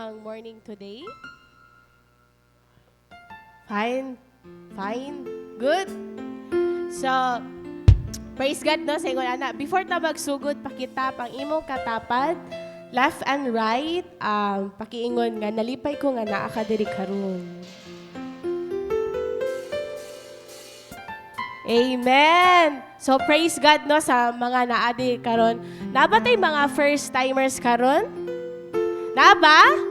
ang morning today? Fine. Fine. Good. So, praise God, no, sa ingon anak. Before ta magsugod, pakita pang imong katapad, left and right, pakiingon nga, nalipay ko nga naa ka diri karon. Amen! So, praise God, no, sa mga naadi karon. Nabatay mga first timers karon? Naba?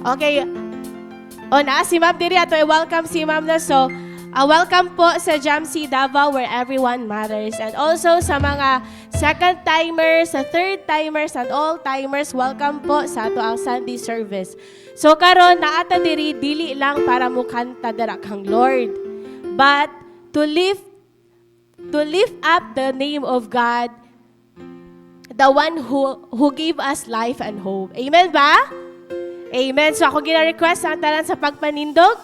Okay. O na, si Ma'am diri ato i-welcome si Ma'am na. So, welcome po sa Jamsi Davao where everyone matters. And also sa mga second timers, sa third timers, and all timers, welcome po sa ato ang Sunday service. So karon naata diri dili lang para mukanta dara kang Lord, but to lift up the name of God, the one who gave us life and hope. Amen ba? Amen. So ako gina-request ang tanan sa pagpanindog.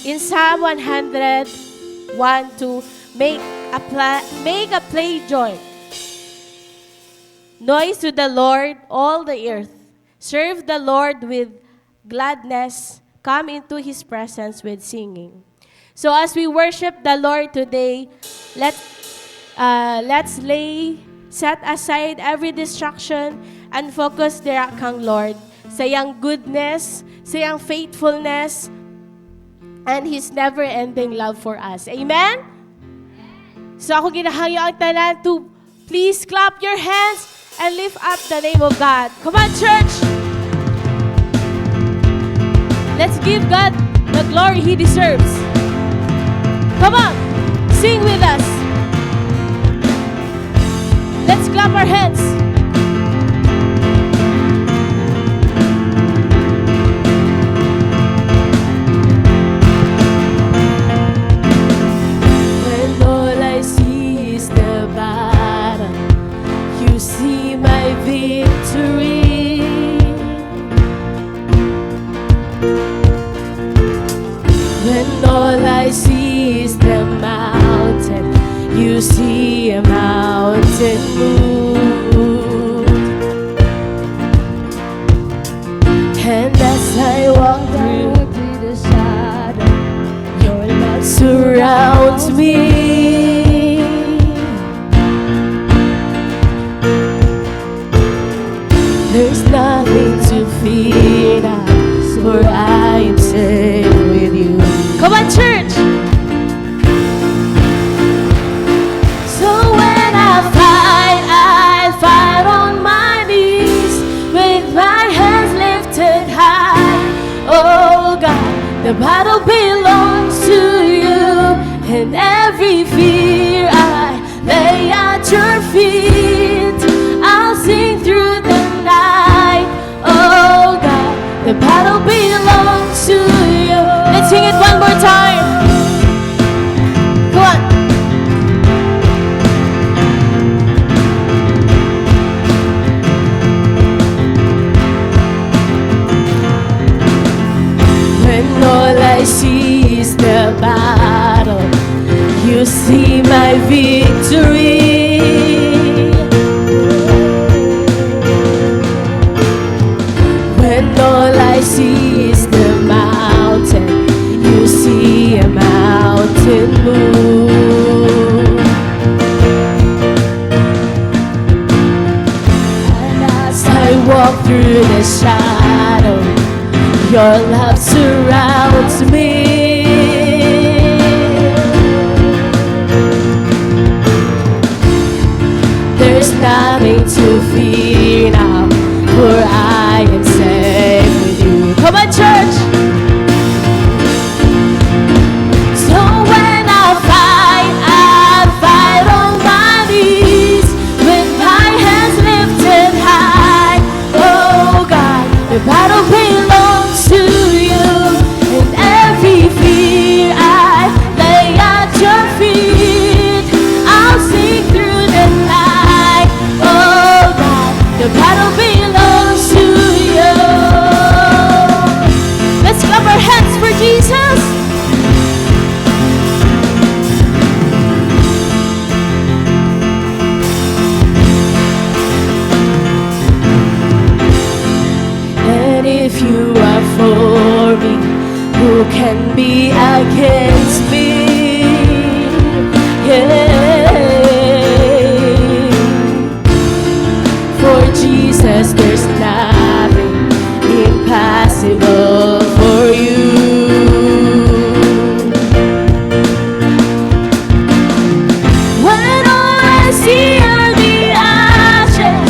In Psalm 100, 1, 2, make a play joy. Noise to the Lord, all the earth. Serve the Lord with gladness. Come into His presence with singing. So as we worship the Lord today, let's set aside every distraction and focus dira kang Lord sa iyang goodness, sa iyang faithfulness, and His never-ending love for us. Amen? So ako ginahangyo ang tanan to please clap your hands and lift up the name of God. Come on, church! Let's give God the glory He deserves. Come on, sing with us. Let's clap our hands. When all I see is the battle, you see my victory. When all I see is the mountain, you see a mountain move. And as I walk through the shadow, your love surrounds me. There's nothing to fear now, for I am safe with you. Come on, church! So when I fight on my knees with my hands lifted high. Oh God, the battle belongs to you, and every fear I lay at your feet. I'll sing through the night. Oh God, the battle belongs to you. Let's sing it one more time. Come on. When all I see is the battle, you see my victory. When all I see is the mountain, you see a mountain move. And as I walk through the shadow, your love surrounds me. There's nothing to fear now, for I am safe with you. Come on, church! So when I fight on my knees with my hands lifted high. Oh God, the battle belongs to you, and every fear I lay at your feet. I'll sing through the night. Oh God, the battle belongs to you. Let's clap our hands for Jesus. If you are for me, who can be against me? Yeah. For Jesus, there's nothing impossible for you. When all I see are the ashes,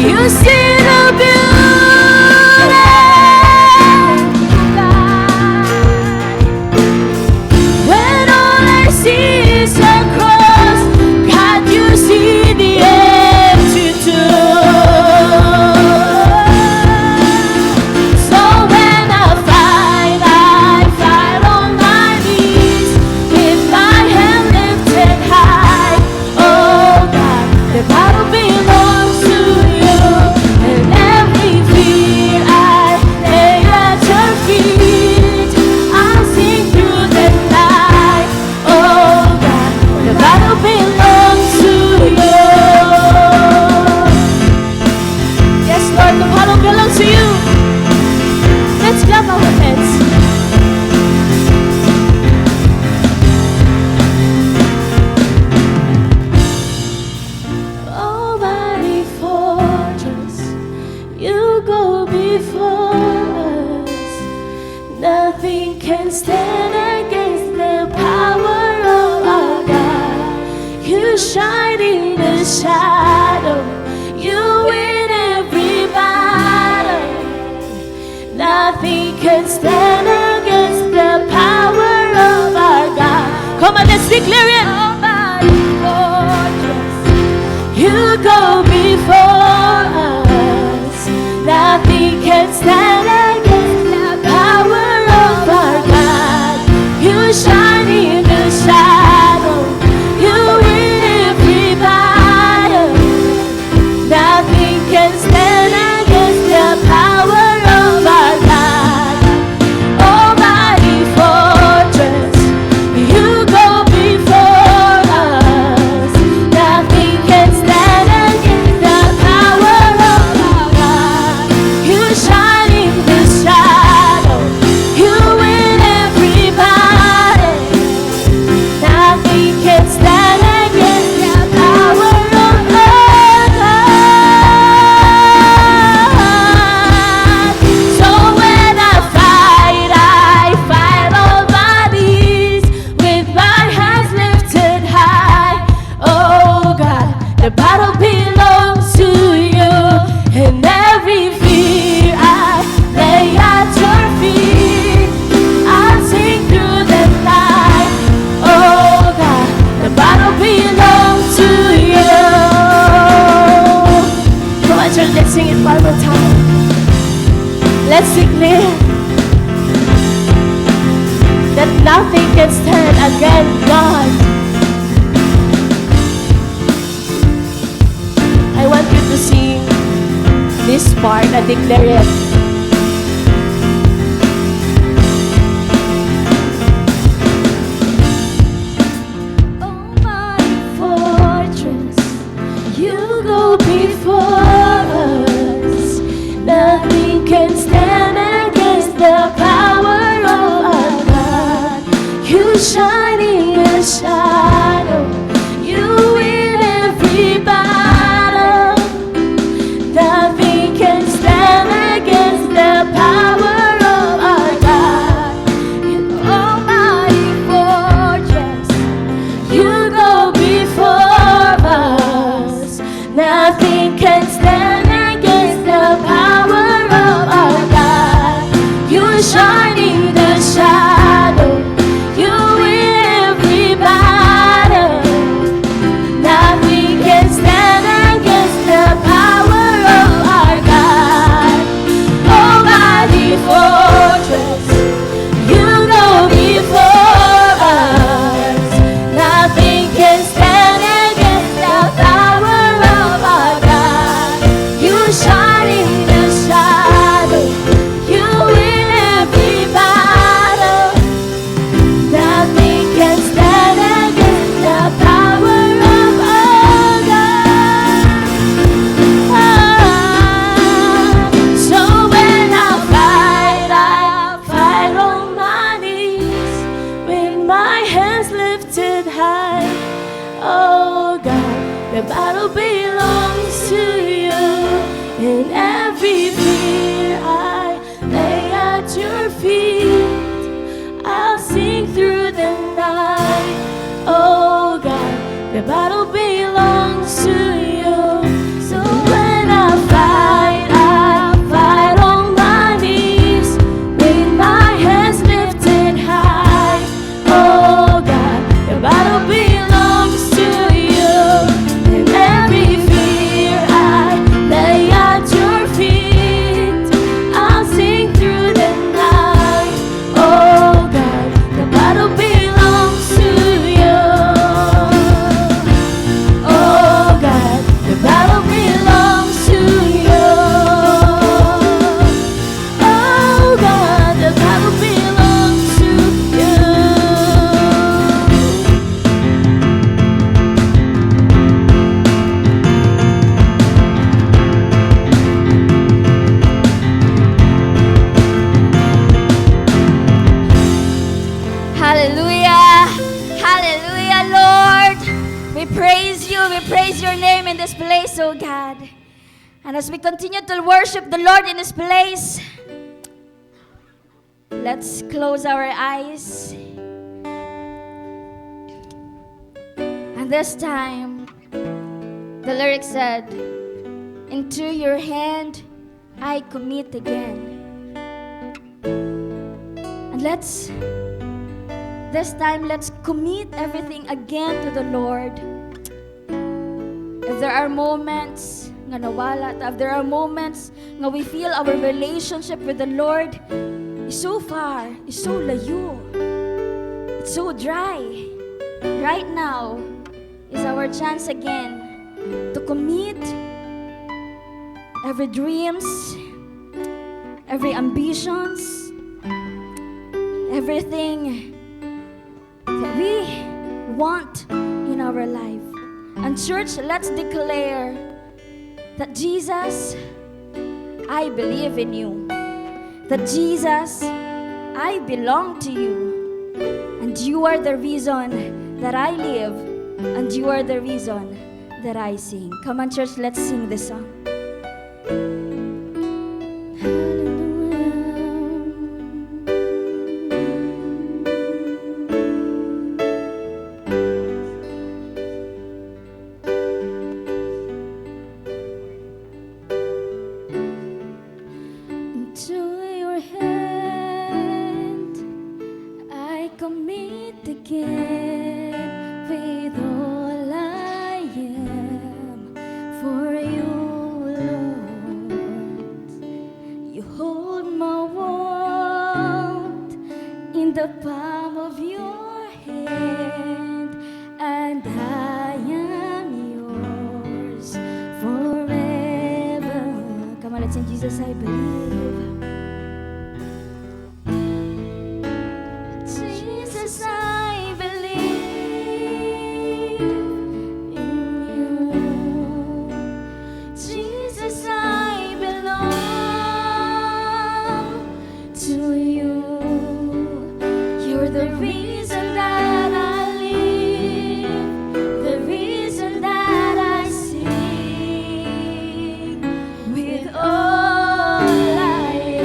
you see the beauty. When all I see is a cross, God, you see the empty tomb. So when I fight on my knees with my hand lifted high. Oh God, the battle belongs to you, and every fear I lay at your feet. I'll sing through the night. Oh God, the battle belongs to you. Yes, Lord, the battle belongs to you. Let's clap our hands. Oh, mighty fortress, you go before us. Nothing can stand against the power of our God. You shine in the shadow, you win every battle. Nothing can stand against the power of our God. Come on, let's declare it. Oh, mighty fortress, you go before us. Nothing can stand against the power of our God. You shine in the shadow, you win every battle. Nothing can stand against the power of our God. Almighty fortress, you go before us. Nothing can stand against the power of our God. You shine in the shadow, you win every battle. Nothing can stand against the power of our God. So when I fight all my knees with my hands lifted high. Oh God, the battle belongs to you, and every fear I lay at your feet. I'll sing through the night. Oh God, the battle belongs to you. Come on, church, let's sing it one more time. Let's declare that nothing can stand against God. I want you to sing this part and declare it. Oh, my fortress, you go before us. Nothing can stand against the power of our God. You shine in the shadow, you win every battle. Nothing can stand against In every fear I lay at your feet. I'll sing through the night. Oh God, the battle belongs to you. So when I fight on my knees, with my hands lifted high. Oh God, the battle belongs to you. In every fear I lay at your feet. I'll sing through the night. Oh God, the battle belongs to you. Oh God, the battle belongs to you. Oh God, the battle belongs to you. Hallelujah. Hallelujah, Lord. We praise you. We praise your name in this place, oh God. And as we continue to worship the Lord in this place, let's close our eyes. And this time, the lyric said, "Into your hand I commit again." And this time, let's commit everything again to the Lord. If there are moments nga nawala, if there are moments nga we feel our relationship with the Lord is so far, is so layo, it's so dry, right now is our chance again to commit every dreams, every ambitions, everything that we want in our life. And church, let's declare that Jesus, I believe in you. That Jesus, I belong to you. And you are the reason that I live. And you are the reason that I sing. Come on, church, let's sing this song. Into your hand I commit again with all I am for you, Lord. You hold my world in the palm of your hand, and I am yours forever. Come on, let's sing Jesus, I believe. Jesus, I believe in you. Jesus, I belong to you. You're the reason that I live, the reason that I sing. With all I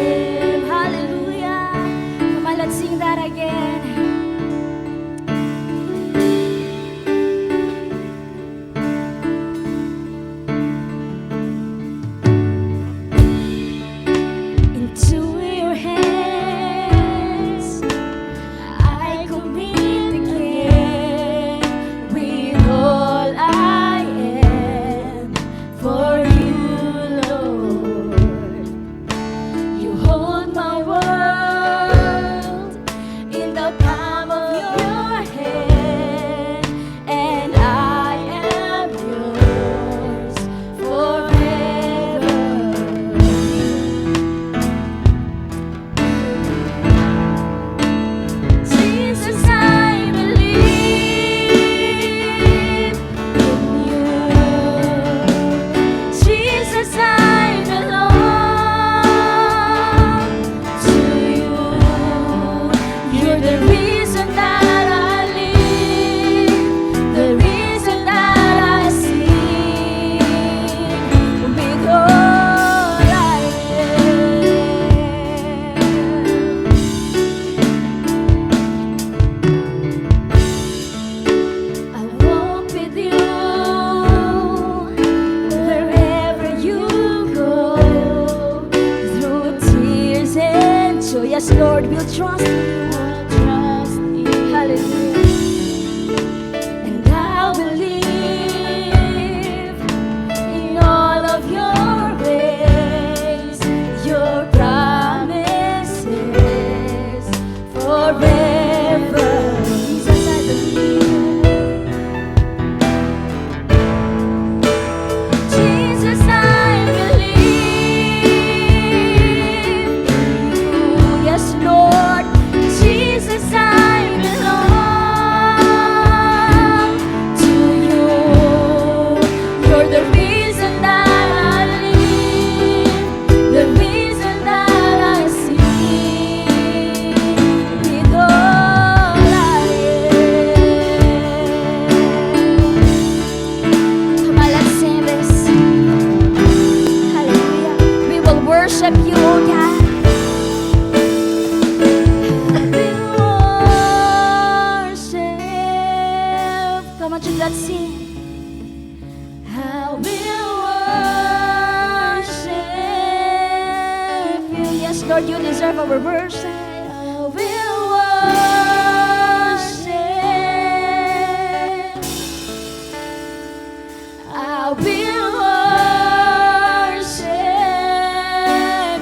Lord, we'll trust in you. Trust in Hallelujah. And I'll believe in all of your ways, your promises forever. Jesus, I believe. Jesus, I believe. Yes, Lord. Jesus, I belong to you. You're the reason that I live, the reason that I sing with all I am. Come on, let's sing this. Hallelujah. We will worship you, oh God. Come on, church, let's sing. I will worship you. Yes, Lord, you deserve our worship. I will worship. I will worship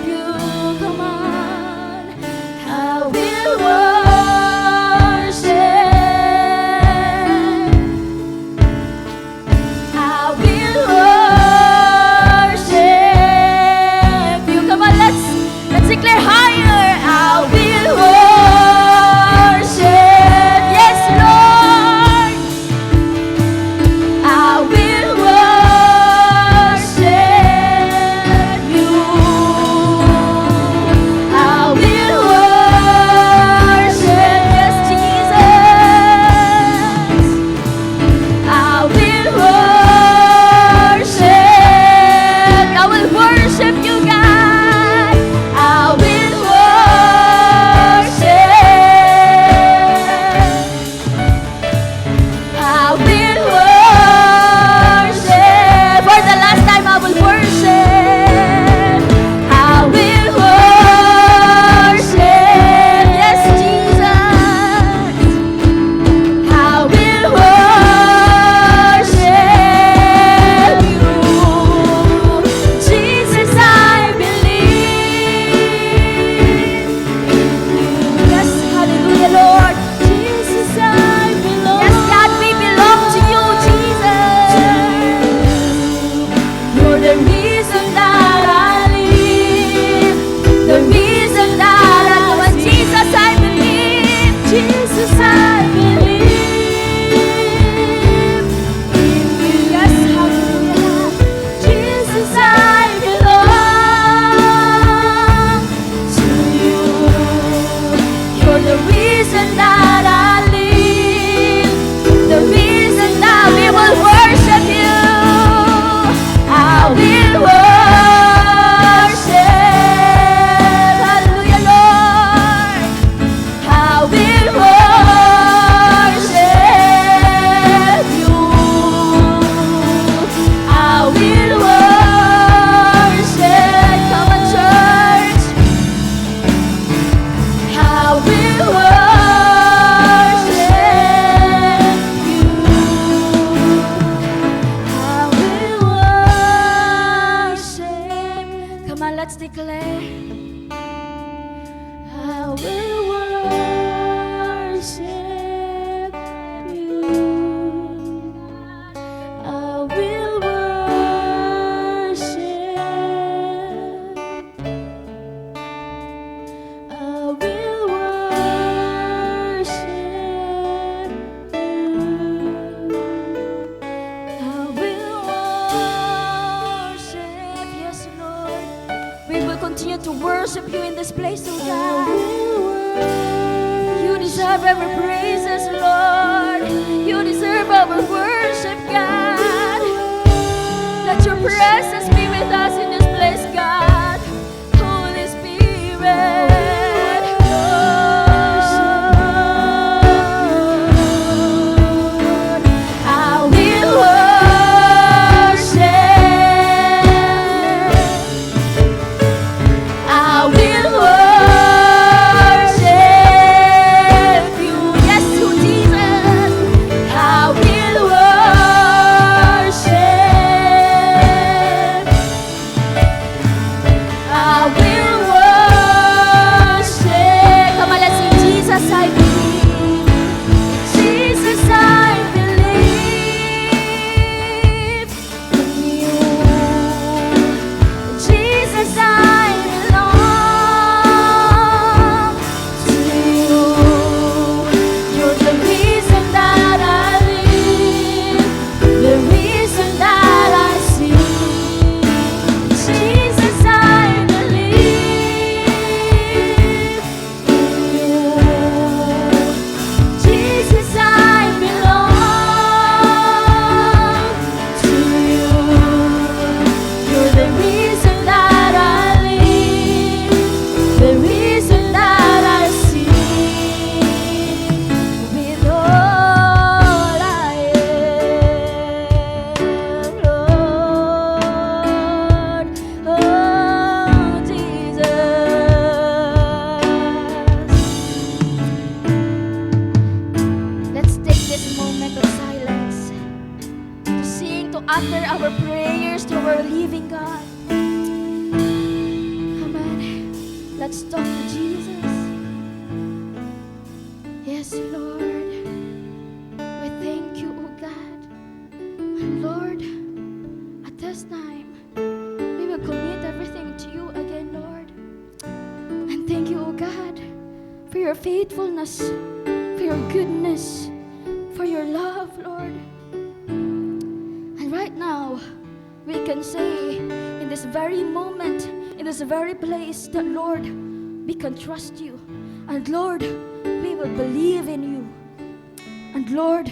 you. Come on. I will worship. I will worship you. Come on, let's declare higher. I will worship. Yes, Lord. I will worship you. I will worship. Yes, Jesus. I will worship. I will worship you, God. I will worship. I will worship. For the last time, I will worship. I will worship. Yes, Jesus. I will worship you. Jesus, I believe. Yes, hallelujah, Lord. Jesus, I belong. Yes, God, we belong to you, Jesus. You're the reason that I live, the reason that I go. And Jesus, I believe. Jesus, I believe in you. Yes, hallelujah. Jesus, I belong to you. You're the reason that I live, the reason that we will worship you. I will worship. Hallelujah, Lord. I will worship you. I will worship. Come on, church. I will worship you. I will worship. Come on, let's declare. I will worship you. I will worship. I will worship you. I will worship. Yes, Lord. We will continue to worship you in this place, oh God. You deserve our praises, Lord. You deserve our worship, God. Let your presence be with us in this place, God. Holy Spirit. I will worship. I will worship. Come on, let's sing. Jesus, I believe. Jesus, I believe in you. Jesus, I belong to you. You're the reason that I live, the reason that I see. Jesus, I believe in you. Jesus, I belong to you. You're the reason that I live, the reason that I see. With all I am, Lord, oh Jesus. Let's take this moment of silence to sing, to utter our prayers to our living God. Come on, let's talk to Jesus. Yes, Lord, we thank you, O God. And Lord, at this time, we will commit everything to you again, Lord. And thank you, O God, for your faithfulness, for your goodness, for your love, Lord. And right now, we can say in this very moment, in this very place, that Lord, we can trust you. And Lord, we will believe in you. And Lord,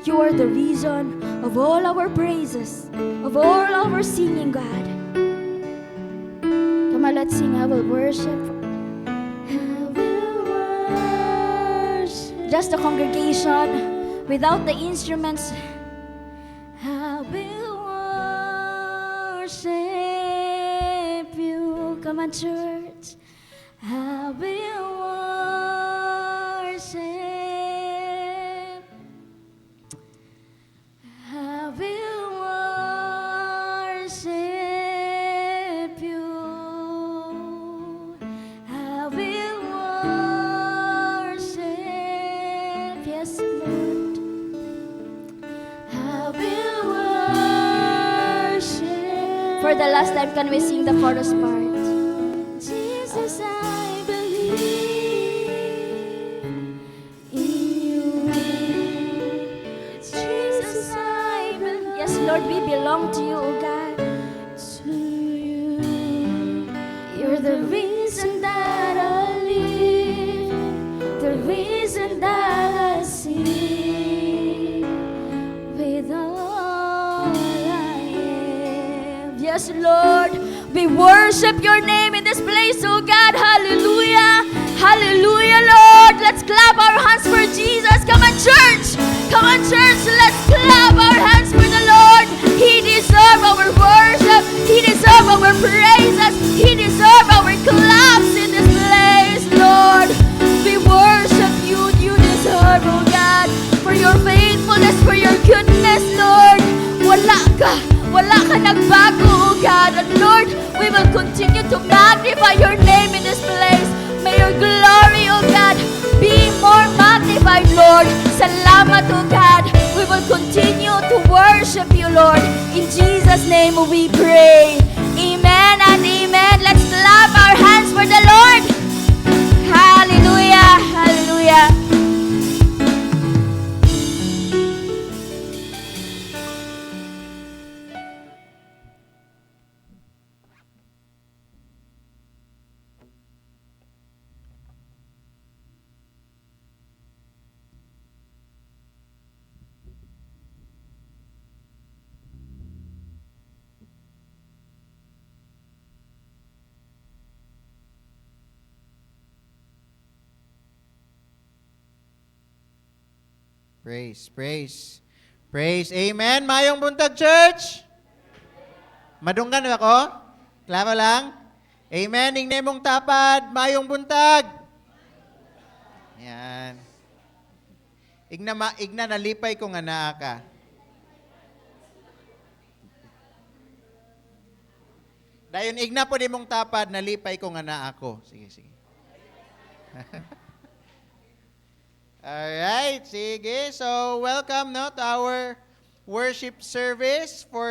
you are the reason of all our praises, of all our singing, God. Come on, let's sing. I will worship. I will worship. Just the congregation, without the instruments. I will worship you. Come on, church. I will worship. I will worship you. I will worship. Yes, Lord. I will worship. For the last time, can we sing the chorus part? Jesus, I believe in you. Jesus, I believe. Yes, Lord, we belong to you, O God. To you. You're the reason that I live, the reason that I see. With all I am. Yes, Lord, we worship your name in this place, oh God. Hallelujah. Hallelujah, Lord. Let's clap our hands for Jesus. Come on, church. Come on, church. Let's clap our hands for the Lord. He deserves our worship. He deserves our praises. He deserves our claps in this place, Lord. We worship you. You deserve, oh God, for your faithfulness, for your goodness, Lord. Wala ka nagbago, oh God. And Lord, we will continue to magnify your name in this place. May your glory, oh God, be more magnified, Lord. Salamat, oh God. We will continue to worship you, Lord. In Jesus' name we pray. Amen and amen. Let's clap our hands for the Lord. Hallelujah. Hallelujah. Praise, praise, praise. Amen. Mayong buntag, church. Madunggan ba ko? Klaro lang? Amen. Ingnem mong tapad. Mayong buntag. Yan. Igna nalipay ko nga naa ka. Dayon igna po di mong tapad, nalipay ko nga na ako. Sige, sige. Alright, sige. So, welcome no, to our worship service for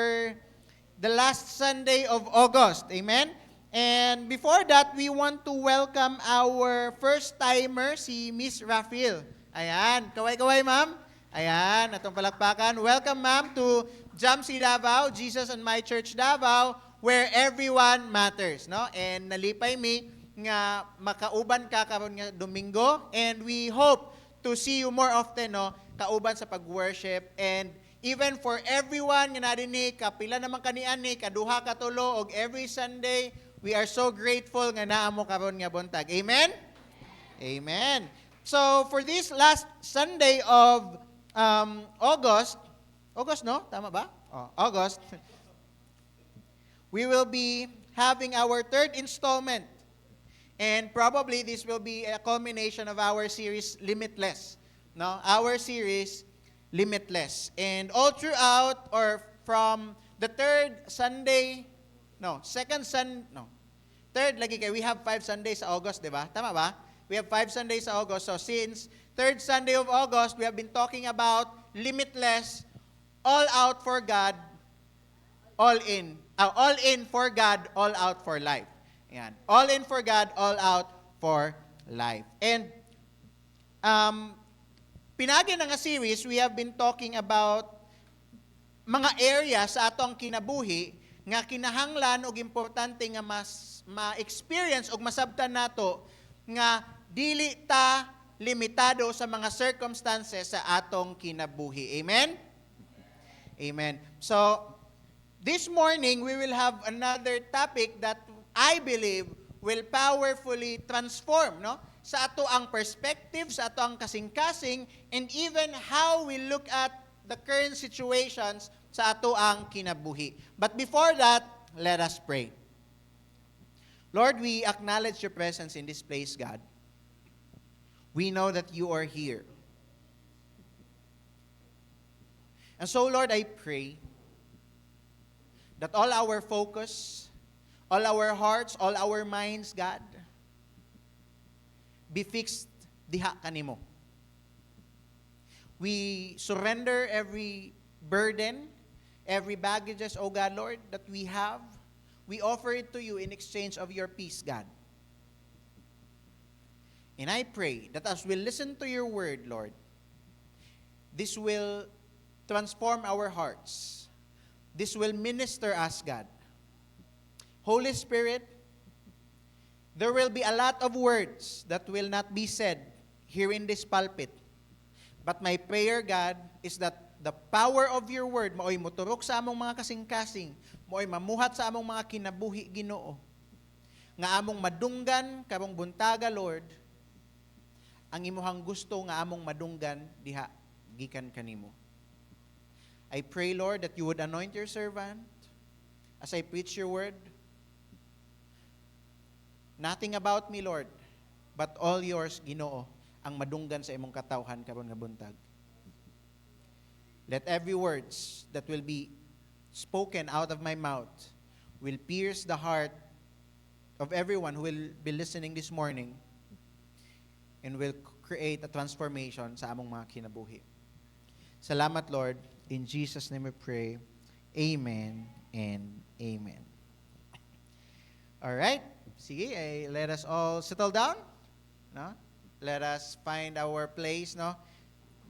the last Sunday of August. Amen? And before that, we want to welcome our first-timer, si Miss Rafael. Ayan, kaway-kaway ma'am. Ayan, atong palakpakan. Welcome ma'am to Jamsi Davao, Jesus and My Church Davao, where everyone matters, no? And nalipay mi nga makauban ka karon nga Domingo, and we hope to see you more often, no? Kauban sa pag-worship, and even for everyone nga narinig, kapila naman kanian ni kaduha ka tulo og every Sunday, we are so grateful nga naa mo karon nga buntag. Amen. Amen. So for this last Sunday of August, no? Tama ba? August. We will be having our third installment. And probably this will be a culmination of our series, Limitless. No? Our series, Limitless. And all throughout, or from the third lagi kayo. We have 5 Sundays sa August, di ba? Tama ba? We have 5 Sundays sa August. So since third Sunday of August, we have been talking about limitless, all out for God, all in for God, all out for life. Ayan. All in for God, all out for life. And pinagi na nga series, we have been talking about mga areas sa atong kinabuhi nga kinahanglan og importante nga mas ma-experience og masabtan nato nga dili ta limitado sa mga circumstances sa atong kinabuhi. Amen? Amen. So, this morning, we will have another topic that I believe will powerfully transform, no? Sa ato ang perspective, sa ato ang kasing-kasing, and even how we look at the current situations sa ato ang kinabuhi. But before that, let us pray. Lord, we acknowledge your presence in this place, God. We know that you are here. And so, Lord, I pray that all our focus, all our hearts, all our minds, God, be fixed diha kanimo. We surrender every burden, every baggages, O God, Lord, that we have. We offer it to you in exchange of your peace, God. And I pray that as we listen to your word, Lord, this will transform our hearts. This will minister us, God. Holy Spirit, there will be a lot of words that will not be said here in this pulpit. But my prayer, God, is that the power of your word, maoy moturok sa among mga kasing-kasing, maoy mamuhat sa among mga kinabuhi, Ginoo, nga among madunggan, karong buntaga, Lord, ang imuhang gusto nga among madunggan, diha, gikan kanimo. I pray, Lord, that you would anoint your servant as I preach your word. Nothing about me, Lord, but all yours, Ginoo, ang madunggan sa imong katawhan karon nga buntag. Let every words that will be spoken out of my mouth will pierce the heart of everyone who will be listening this morning and will create a transformation sa among mga kinabuhi. Salamat, Lord. In Jesus' name we pray. Amen and amen. All right. Sige, let us all settle down. No? Let us find our place, no?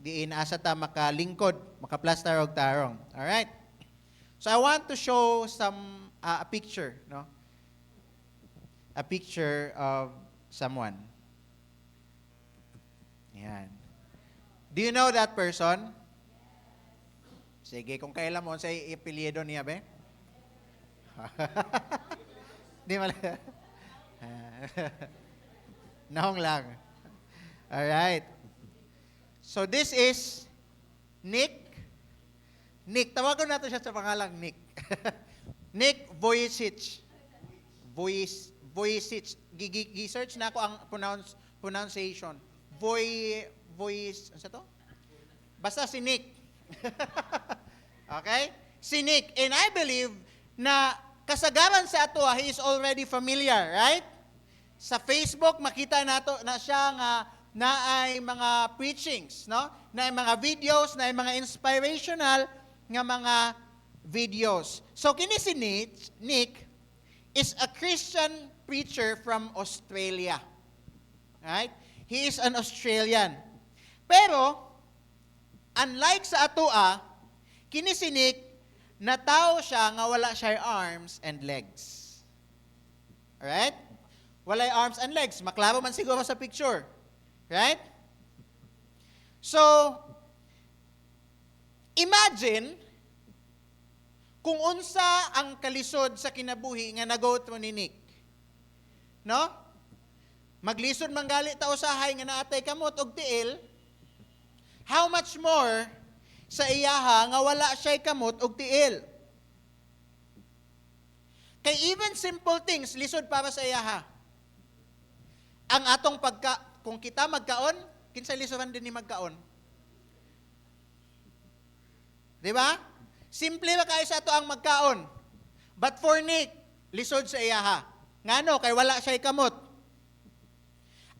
Diin asa ta makalingkod, makaplastar og tarong. All right. So I want to show some a picture, no? A picture of someone. Yan. Do you know that person? Sige, kung kailan mo sa ipilyedo niya, be? Di mala. Naong lang. Alright. So this is Nick. Nick, tawagan natin siya sa pangalang Nick. Nick Vujicic. Vujicic. Gi-search na ako ang pronunciation. Ano to? Basta si Nick. Okay? Si Nick. And I believe na kasagaran sa ato, he is already familiar, right? Sa Facebook, makita nato na siya nga na ay mga preachings, no? Na ay mga videos, na ay mga inspirational nga mga videos. So, kini si Nick is a Christian preacher from Australia. Right? He is an Australian. Pero, unlike sa atoa, kini si Nick, na tao siya nga wala siya arms and legs. Alright? Wala arms and legs. Maklaro man siguro sa picture. Right? So, imagine kung unsa ang kalisod sa kinabuhi nga nag-go through ni Nick. No? Maglisod manggali ta usahay nga naatay kamot og tiil. How much more sa iyaha nga wala siya kamot og tiil? Kay even simple things lisod para sa iyaha. Ang atong kung kita magkaon, kinsa lisoran din ni magkaon? Di ba? Simple ba kayo sa ato ang magkaon? But for Nick, lisod sa iyaha. Ngano, kay wala siya kamot.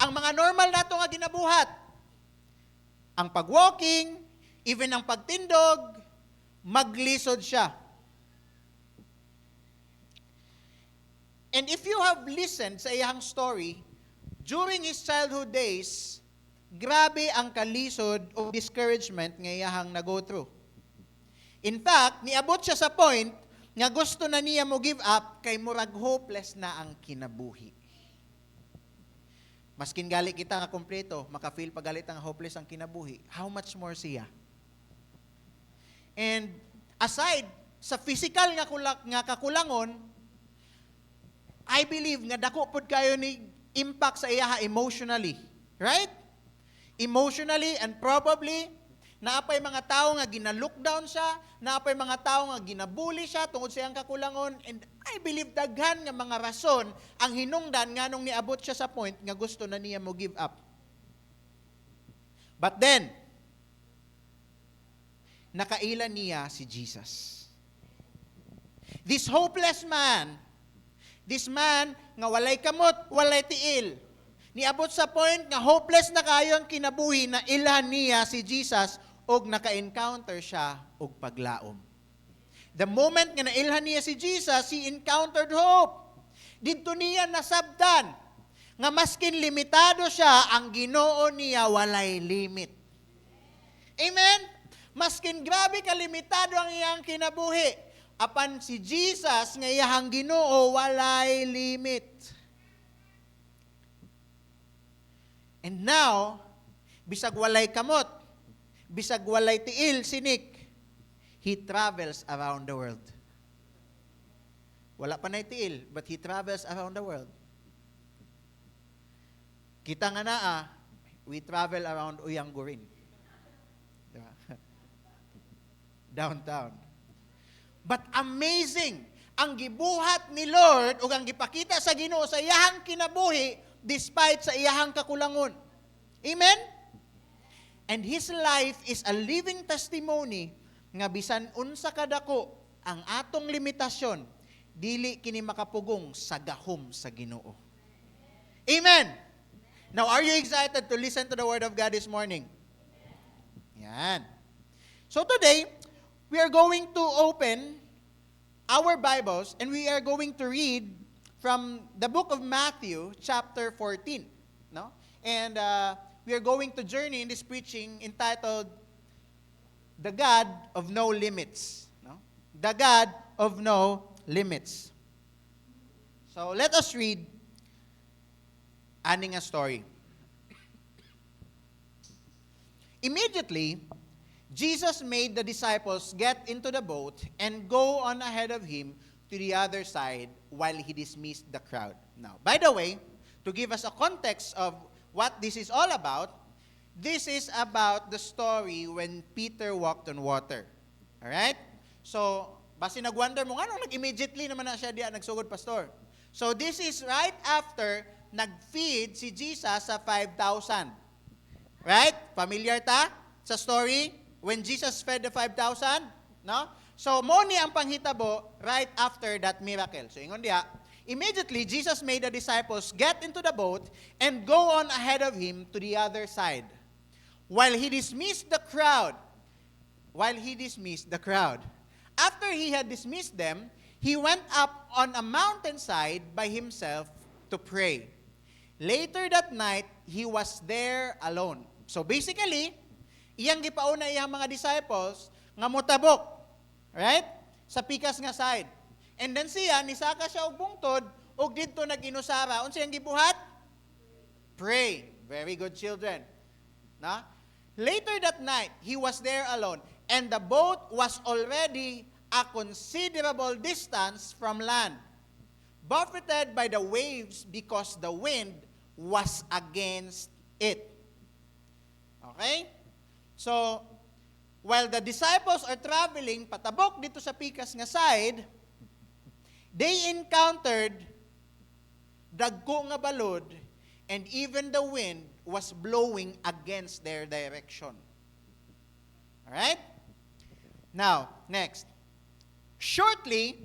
Ang mga normal nato nga ginabuhat, ang pag-walking, even ang pagtindog, maglisod siya. And if you have listened sa iyang story, during his childhood days, grabe ang kalisod o discouragement nga iyahang na-go through. In fact, niabot siya sa point nga gusto na niya mo give up kay murag hopeless na ang kinabuhi. Maskin gali kita nga kompleto, maka-feel pa galit ang hopeless ang kinabuhi. How much more siya? And aside sa physical nga kakulangon, I believe nga dako pud kayo ni impact sa iya emotionally. Right? Emotionally and probably naapay mga tao nga gina-lockdown siya, naapay mga tao nga ginabuli siya tungod sa iyang kakulangon, and I believe daghan nga mga rason ang hinungdan nga nung niabot siya sa point nga gusto na niya mo give up. But then, nakaila niya si Jesus. This hopeless man, this man nga walay kamot, walay tiil, niabot sa point nga hopeless na kayo ang kinabuhi na ilhan niya si Jesus og naka-encounter siya og paglaom. The moment nga nailhan niya si Jesus, he encountered hope. Didto niya nasabtan nga maskin limitado siya, ang Ginoo niya walay limit. Amen? Maskin grabe ka limitado ang iyang kinabuhi, apan si Jesus nga iyang Ginoo walay limit. And now, bisag walay kamot, bisag walay tiil si Nick, he travels around the world. Wala pa na tiil, but he travels around the world. Kita nga naa, we travel around Uyanggurin. Diba? Downtown. But amazing, ang gibuhat ni Lord o ang gipakita sa Ginoo sa iyahang kinabuhi despite sa iyahang kakulangon. Amen? And his life is a living testimony nga bisan unsa kadako ang atong limitasyon, dili kini makapugong sa gahom sa Ginoo. Amen. Now, are you excited to listen to the word of God this morning? Yan. So today, we are going to open our Bibles and we are going to read from the book of Matthew, chapter 14. No? And we are going to journey in this preaching entitled, The God of No Limits. No? The God of No Limits. So let us read aning a story. Immediately, Jesus made the disciples get into the boat and go on ahead of him to the other side while he dismissed the crowd. Now, by the way, to give us a context of what this is all about, this is about the story when Peter walked on water. Alright? So, basi nag-wonder mo, ano nag-immediately naman na siya diya nagsugod, pastor? So, this is right after nag-feed si Jesus sa 5,000. Right? Familiar ta sa story? When Jesus fed the 5,000? No? So, mo ni ang panghitabo right after that miracle. So, ingon diha, immediately, Jesus made the disciples get into the boat and go on ahead of him to the other side. While he dismissed the crowd, after he had dismissed them, he went up on a mountainside by himself to pray. Later that night, he was there alone. So basically, iyang gipauna iyang mga disciples nga motabok, right? Sa pikas nga side. And then siya, nisaka siya og bungtod, og didto nag-inusara. Unsa iyang gibuhat? Pray. Very good, children. Na? Later that night, he was there alone, and the boat was already a considerable distance from land, buffeted by the waves because the wind was against it. Okay? So, while the disciples are traveling patabok dito sa pikas nga side, they encountered dagko nga balod, and even the wind was blowing against their direction. Alright? Now, next. Shortly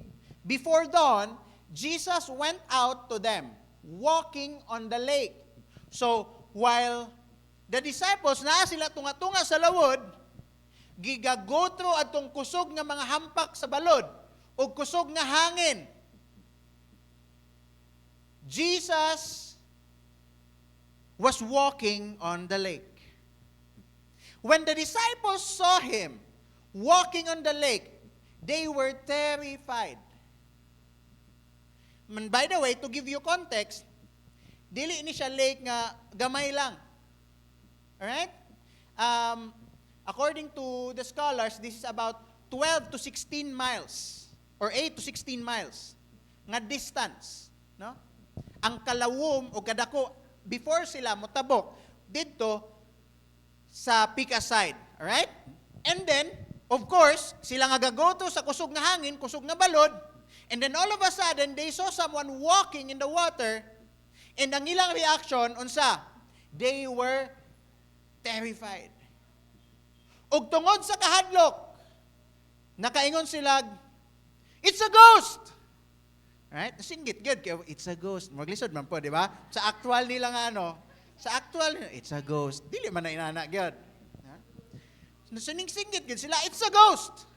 before dawn, Jesus went out to them, walking on the lake. So, while the disciples naa sila tunga-tunga sa lawod, gigagotro atong kusog nga mga hampak sa balod o kusog nga hangin. Jesus was walking on the lake. When the disciples saw him walking on the lake, they were terrified. And by the way, to give you context, dili ni siya lake nga gamay lang. Alright? According to the scholars, this is about 12 to 16 miles or 8 to 16 miles nga distance, no? Ang kalawom o kadako before sila motabok didto sa Pika side, alright? And then, of course, sila nga gagoto sa kusog nga hangin, kusog nga balod, and then all of a sudden, they saw someone walking in the water, and ang ilang reaction, unsa? They were terrified. Ug tungod sa kahadlok, nakaingon sila, it's a ghost! Right? Singgit good kay it's a ghost. Maglisod man po, di ba? Sa actual nila nga sa actual it's a ghost. Dili man na inana gyud. Singgit good sila, it's a ghost.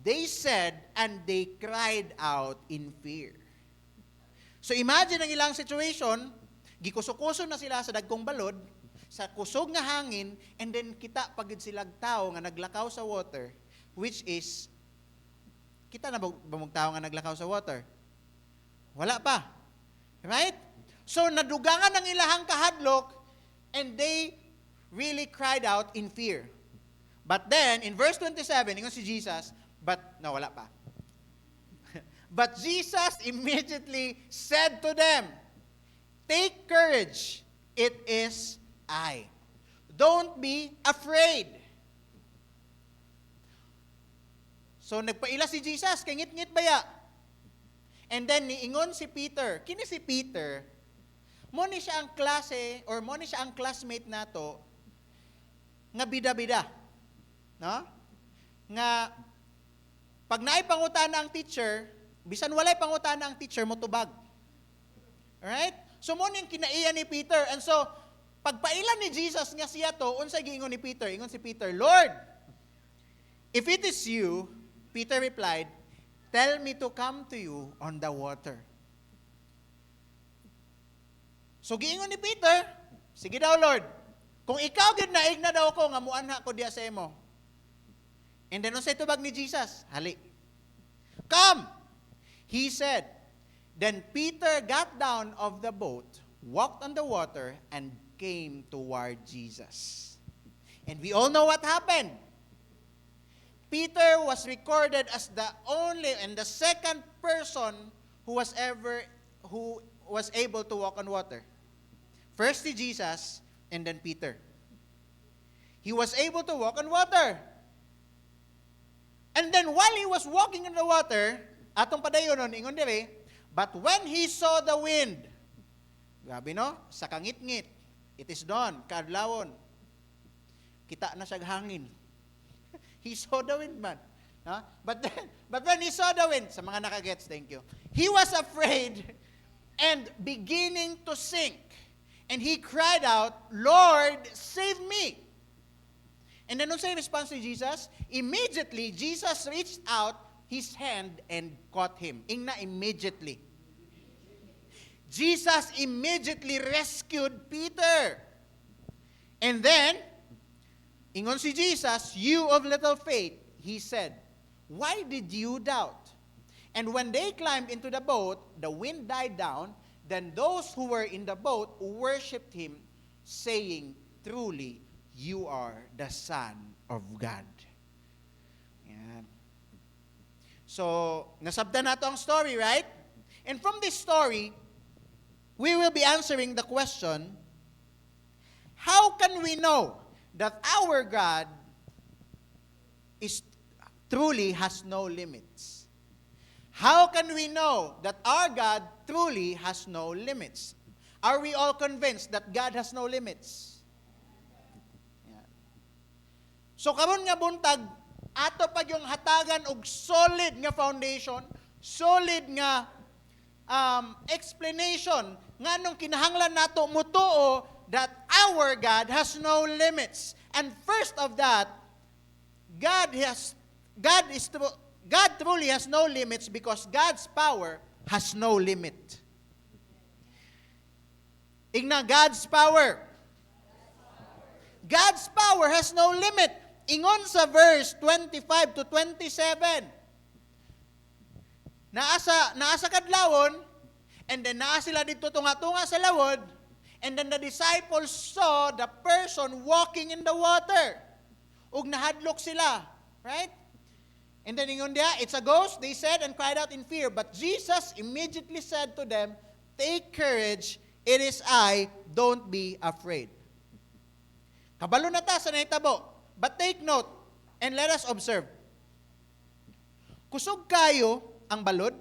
They said and they cried out in fear. So imagine ang ilang situation, gikuso-kuso na sila sa dagkong balod, sa kusog nga hangin, and then kita pagid silag tao nga naglakaw sa water, which is kita na ba tao nga naglakaw sa water? Wala pa. Right? So, nadugangan ang ilahang kahadlok, and they really cried out in fear. But then, in verse 27, ingon si Jesus, wala pa. But Jesus immediately said to them, take courage, it is I. Don't be afraid. So, nagpaila si Jesus, kay ngit-ngit baya. And then, niingon si Peter. Kini si Peter, mo ni siya ang klase, or mo ni siya ang classmate nato, nga bida-bida. No? Nga, pag naay pangutana ang teacher, bisan walay pangutana ang teacher, mo tubag. Alright? So, mo ni ang kinaiya ni Peter. And so, pagpailan ni Jesus nga siya to, unsay giingon ni Peter? Ingon si Peter, Lord, if it is you, Peter replied, tell me to come to you on the water. So giingon ni Peter, sige daw Lord, kung ikaw gid naig na daw ko nga muanha ko diha sa imo. And then unsay tubag ni Jesus? Hali. Come, he said. Then Peter got down of the boat, walked on the water, and came toward Jesus. And we all know what happened. Peter was recorded as the only and the second person who was able to walk on water. First si Jesus, and then Peter. He was able to walk on water. And then while he was walking on the water, atong padayonon, ingon dire, but when he saw the wind, grabe no, sa kangit-ngit, it is dawn, kadlawon, kita na siya hangin. He saw the wind man. No? But when he saw the wind, sa mga nakagets, thank you. He was afraid and beginning to sink. And he cried out, Lord, save me. And then, sa response to Jesus, immediately, Jesus reached out his hand and caught him. Ingna, immediately. Jesus immediately rescued Peter. And then, ingon si Jesus, you of little faith, he said, why did you doubt? And when they climbed into the boat, the wind died down. Then those who were in the boat worshipped him, saying, truly, you are the Son of God. Yan. So, nasabda na to ang story, right? And from this story, we will be answering the question, how can we know that our God truly has no limits? How can we know that our God truly has no limits? Are we all convinced that God has no limits? Yan. So karon nga buntag, ato pag yung hatagan og solid nga foundation, solid nga explanation nga nung kinahanglan nato mutuo that our God has no limits. And first of that, God truly has no limits because God's power has no limit. Igna, God's power. God's power has no limit. Ingon sa verse 25 to 27. Naasa kadlawon, and then naa sila dito tunga-tunga sa lawod, and then the disciples saw the person walking in the water. Ug nahadlok sila, right? And then ingon dia, it's a ghost, they said, and cried out in fear. But Jesus immediately said to them, take courage, it is I, don't be afraid. Kabalo na ta sa nahitabo. But take note, and let us observe. Kusog kayo ang balod.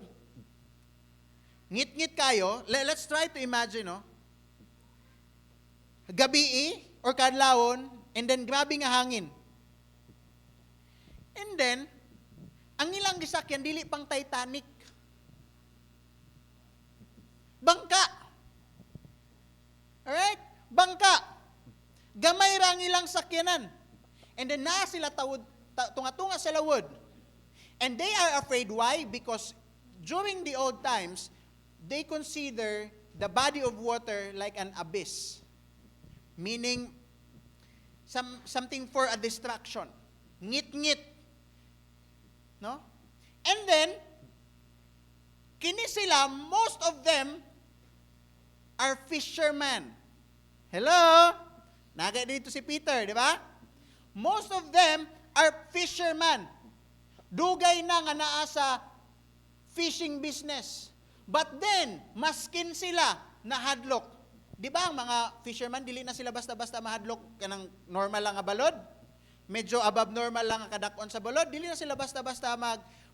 Ngit-ngit kayo. Let's try to imagine, no? Gabi or kadlawon, and then grabe nga hangin. And then, ang ilang gisakyan, dili pang Titanic. Bangka. Alright? Bangka. Gamay ra ang ilang sakyanan. And then naa sila tunga-tunga sa lawod. And they are afraid. Why? Because during the old times, they consider the body of water like an abyss. Meaning, something for a distraction. Ngit-ngit. No? And then, kini sila, most of them are fishermen. Hello? Naga dito si Peter, di ba? Most of them are fishermen. Dugay na nga naa sa fishing business. But then, maskin sila nahadlok. Di ba ang mga fishermen, dili na sila basta-basta mahadlok kanang normal lang nga balod? Medyo above normal lang ang kadakon sa balod, dili na sila basta-basta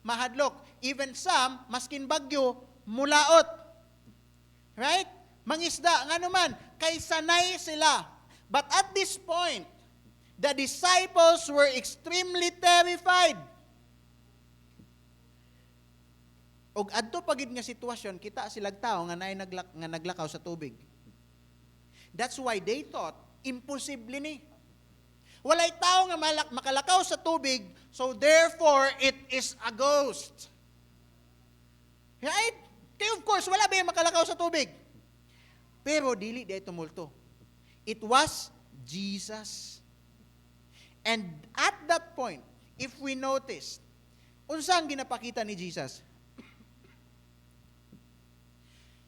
mahadlok. Even some, maskin bagyo, mulaot. Right? Mangisda, nga naman, kay sanay sila. But at this point, the disciples were extremely terrified. Og adto pagid nga sitwasyon, kita silag tao nga naglakaw sa tubig. That's why they thought, imposible ni. Walay tao nga makalakaw sa tubig, so therefore, it is a ghost. Right? Kaya of course, wala ba yung makalakaw sa tubig? Pero dili di tumulto. It was Jesus. And at that point, if we notice, unsa ang ginapakita ni Jesus?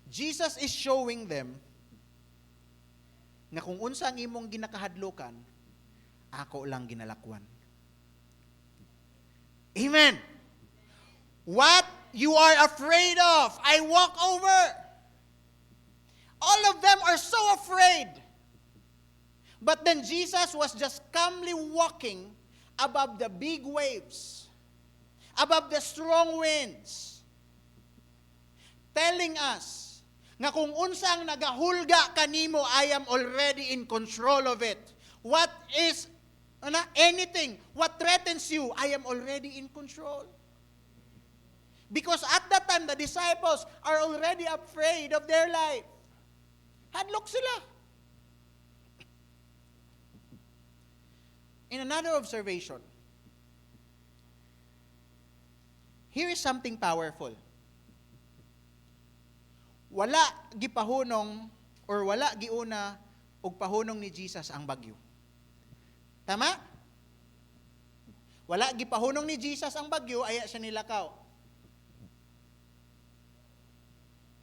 Jesus is showing them nga kung unsa ang imong ginakahadlukan, ako lang ginalakwan. Amen. What you are afraid of, I walk over. All of them are so afraid. But then Jesus was just calmly walking above the big waves, above the strong winds, telling us nga kung unsang nagahulga kanimo, I am already in control of it. What is anything, what threatens you, I am already in control. Because at that time, the disciples are already afraid of their life. Hadlok sila. In another observation, here is something powerful. Wala gipahunong or wala giuna og pahunong ni Jesus ang bagyo. Tama? Wala gipahunong ni Jesus ang bagyo, aya siya nilakaw.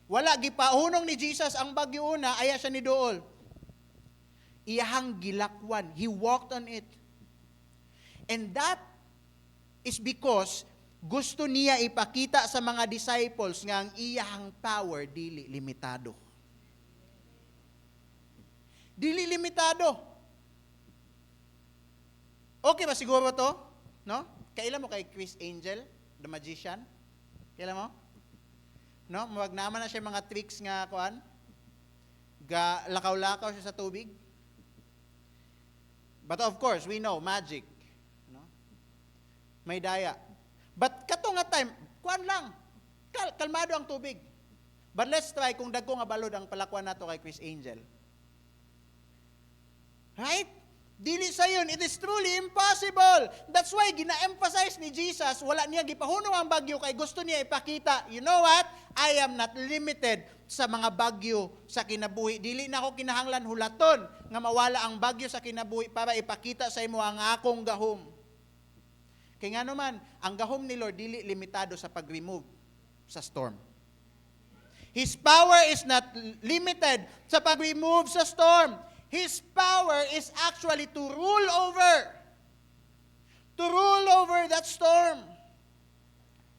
Wala gipahunong ni Jesus ang bagyo una, aya siya ni dool. Iyahang gilakwan. He walked on it. And that is because gusto niya ipakita sa mga disciples nga ang iyahang power dili limitado. Dili limitado. Okay ba siguro to? No? Kailan mo kay Chris Angel, the magician? Kailan mo? No? Mawag naman na siya mga tricks nga kuan. Lakaw-lakaw siya sa tubig. But of course, we know magic. No? May daya. But kato nga time, kuan lang. Kalmado ang tubig. But let's try kung dagko nga balod ang palakuan nato kay Chris Angel. Right? Dili sa yun, it is truly impossible. That's why gina-emphasize ni Jesus, wala niya gipahunong ang bagyo kay gusto niya ipakita, you know what? I am not limited sa mga bagyo sa kinabuhi. Dili na ako kinahanglan hulaton nga mawala ang bagyo sa kinabuhi para ipakita sa imo ang akong gahom. Kaya nga naman, ang gahom ni Lord dili limitado sa pag-remove sa storm. His power is not limited sa pag-remove sa storm. His power is actually to rule over that storm.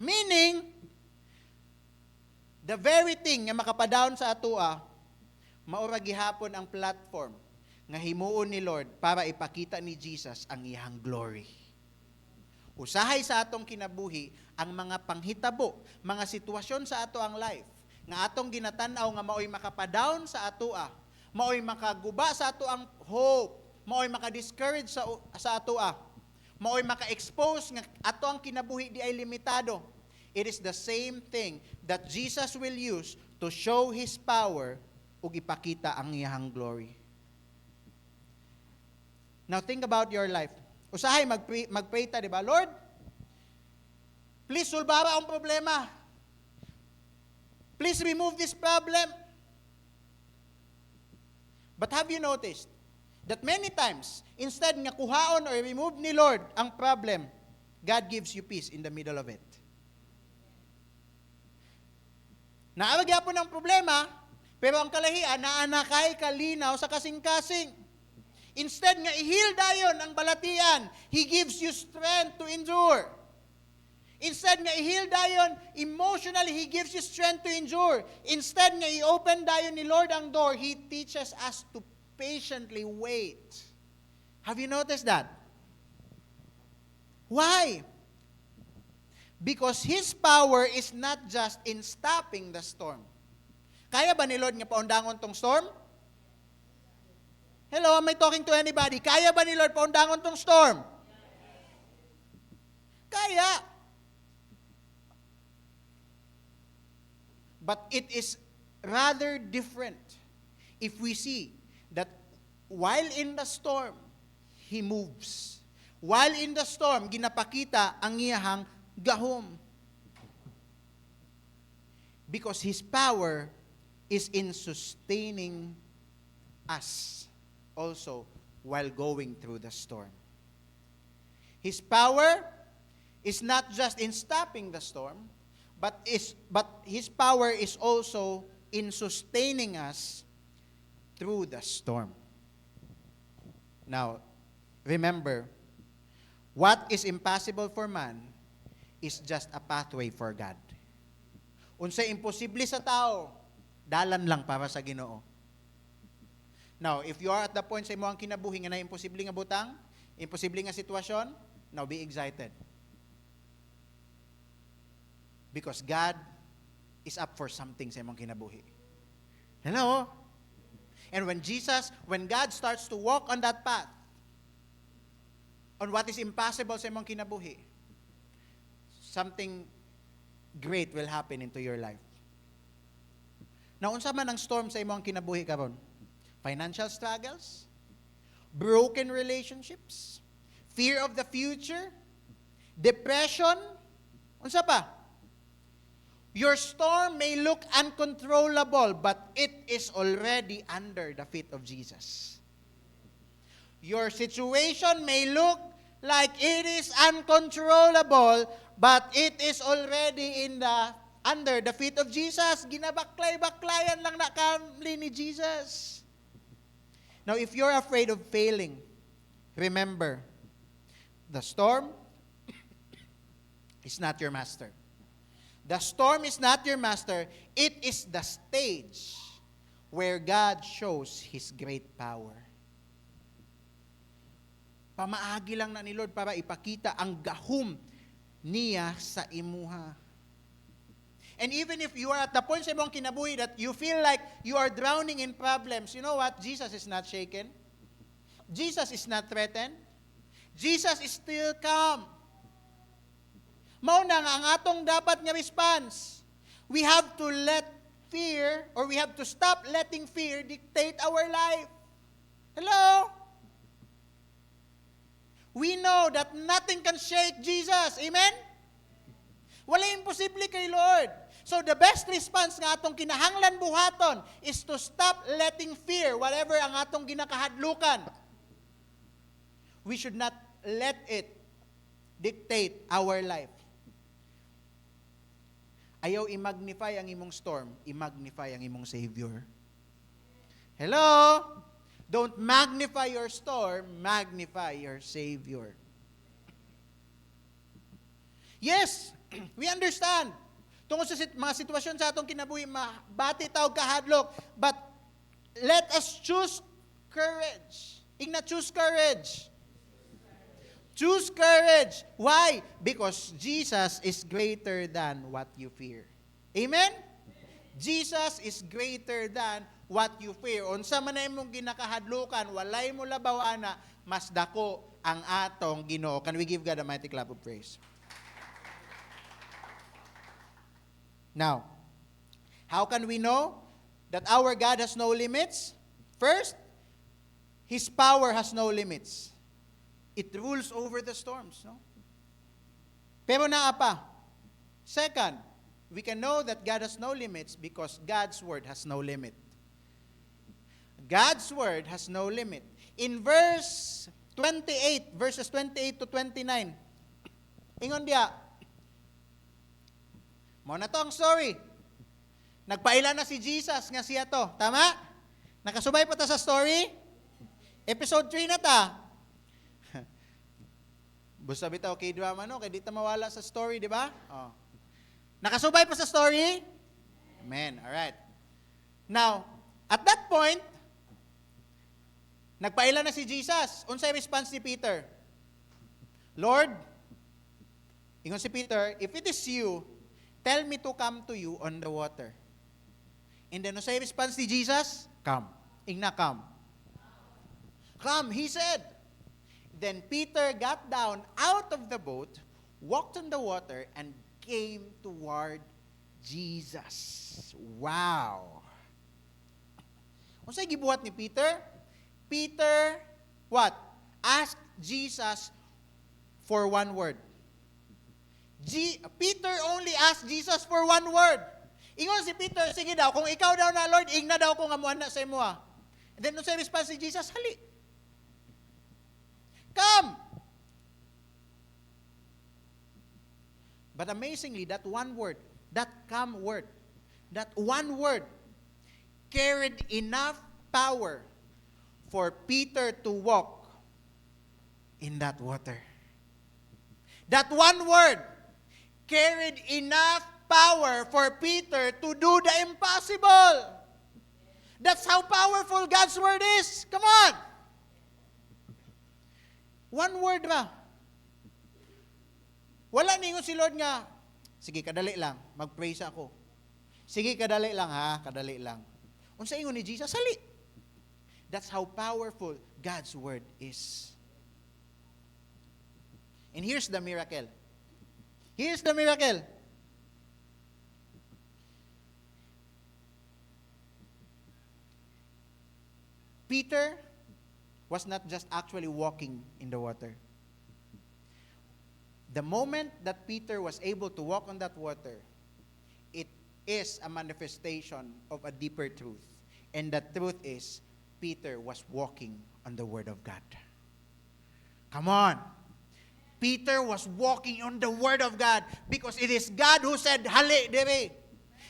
Meaning, the very thing nga makapadawon sa atua, maura gihapon ang platform nga himuon ni Lord para ipakita ni Jesus ang iyang glory. Usahay sa atong kinabuhi ang mga panghitabo, mga sitwasyon sa ato ang life, nga atong ginatanaw nga maoy makapadawon sa atua, maoy makaguba sa ato ang hope, maoy maka-discourage sa ato maoy maka-expose nga ato ang kinabuhi di ay limitado. It is the same thing that Jesus will use to show His power ug ipakita ang iyang glory. Now think about your life. Usahay magpray ta, di ba? Lord, please sulbara ang problema. Please remove this problem. But have you noticed that many times, instead nga kuhaon or remove ni Lord ang problem, God gives you peace in the middle of it. Naawag po ng problema, pero ang kalahian, naanakay kalinaw sa kasing-kasing. Instead nga i-heal dayon ang balatian, He gives you strength to endure. Instead nga i-heal dayon, emotionally, He gives you strength to endure. Instead nga i-open dayon ni Lord ang door, He teaches us to patiently wait. Have you noticed that? Why? Because His power is not just in stopping the storm. Kaya ba ni Lord nga paundangon tong storm? Hello, am I talking to anybody? Kaya ba ni Lord paundangon tong storm? Kaya. But it is rather different if we see that while in the storm, He moves. While in the storm, ginapakita ang iyahang gahom. Because His power is in sustaining us also while going through the storm. His power is not just in stopping the storm, but His power is also in sustaining us through the storm. Now, remember, what is impossible for man is just a pathway for God. Unsay imposible sa tao, dalan lang para sa Ginoo. Now, if you are at the point sa imong kinabuhi nga na imposible nga butang, imposible nga sitwasyon, now be excited. Because God is up for something sa imong kinabuhi. Hello? And when God starts to walk on that path, on what is impossible sa imong kinabuhi, something great will happen into your life. Now, unsa man ang storm sa imong kinabuhi karon? Financial struggles? Broken relationships? Fear of the future? Depression? Unsa pa? Your storm may look uncontrollable, but it is already under the feet of Jesus. Your situation may look like it is uncontrollable, but it is already under the feet of Jesus. Ginabaklay-baklayan lang na kamli ni Jesus. Now, if you're afraid of failing, remember, the storm is not your master. The storm is not your master. It is the stage where God shows His great power. Pamaagi lang na ni Lord para ipakita ang gahom niya sa imuha. And even if you are at the point sa imong kinabuhi that you feel like you are drowning in problems, you know what? Jesus is not shaken. Jesus is not threatened. Jesus is still calm. Mao na nga ang atong dapat nga response. We have to let fear, or we have to stop letting fear dictate our life. Hello? We know that nothing can shake Jesus. Amen? Wala imposible kay Lord. So the best response nga atong kinahanglan buhaton is to stop letting fear, whatever ang atong ginakahadlukan. We should not let it dictate our life. Ayaw i-magnify ang imong storm, i-magnify ang imong Savior. Hello? Don't magnify your storm, magnify your Savior. Yes, we understand. Tungkol sa mga sitwasyon sa atong kinabuhi, bati tawag kahadlok, but let us choose courage. Ingna, choose courage. Choose courage. Why? Because Jesus is greater than what you fear. Amen? Jesus is greater than what you fear. Unsa man na imong ginakahadlukan, walay mo labaw ana, mas dako ang atong Ginoo. Can we give God a mighty clap of praise? Now, how can we know that our God has no limits? First, His power has no limits. It rules over the storms, no? Pero naa pa. Second, we can know that God has no limits because God's word has no limit. God's word has no limit. In verses 28 to 29, ingon diya, mo na to ang story. Nagpaila na si Jesus nga siya to. Tama? Nakasubay pa ta sa story? Episode 3 na ta. Busa bitaw kay drama no, kay di ta mawala sa story, di ba? Oh. Nakasubay pa sa story? Amen. All right. Now, at that point, nagpaila na si Jesus. Unsay response ni Peter? Lord, ingon si Peter, if it is you, tell me to come to you on the water. And then unsay response ni Jesus? Come. Ingna, come. Come, he said. Then Peter got down out of the boat, walked on the water, and came toward Jesus. Wow. Unsay gibuhat ni Peter? Peter, what? Asked Jesus for one word. Peter only asked Jesus for one word. Ingon si Peter, sige daw, kung ikaw daw na Lord, ingna daw ko nga muana sa imo. And then unsay response ni Jesus? Hali. Come. But amazingly, that one word, that come word, that one word carried enough power for Peter to walk in that water. That one word carried enough power for Peter to do the impossible. That's how powerful God's word is. Come on. One word ba? Wala ningon si Lord nga, sige, kadali lang, mag-praise ako. Sige, kadali lang ha, kadali lang. Unsa ingon ni Jesus? Sali. That's how powerful God's word is. And here's the miracle. Here's the miracle. Peter was not just actually walking in the water. The moment that Peter was able to walk on that water, it is a manifestation of a deeper truth. And that truth is, Peter was walking on the Word of God. Come on. Peter was walking on the Word of God because it is God who said, Hale, dere.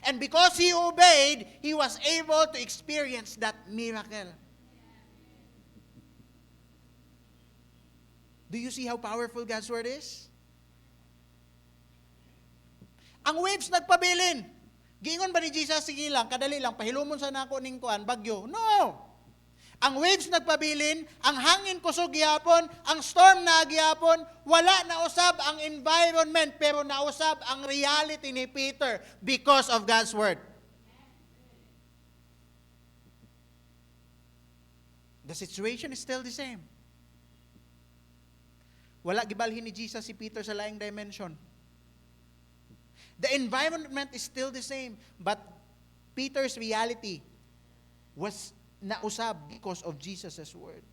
And because he obeyed, he was able to experience that miracle. Do you see how powerful God's Word is? Ang waves nagpabilin. Giingon ba ni Jesus, sige lang, kadali lang, pahilumon sa nako ning kuan, bagyo. No! Ang waves nagpabilin, ang hangin kusog gihapon, ang storm na gihapon, wala na usab ang environment, pero nausab ang reality ni Peter because of God's Word. The situation is still the same. Wala gibalhin ni Jesus si Peter sa laing dimension. The environment is still the same, but Peter's reality was nausab because of Jesus' word.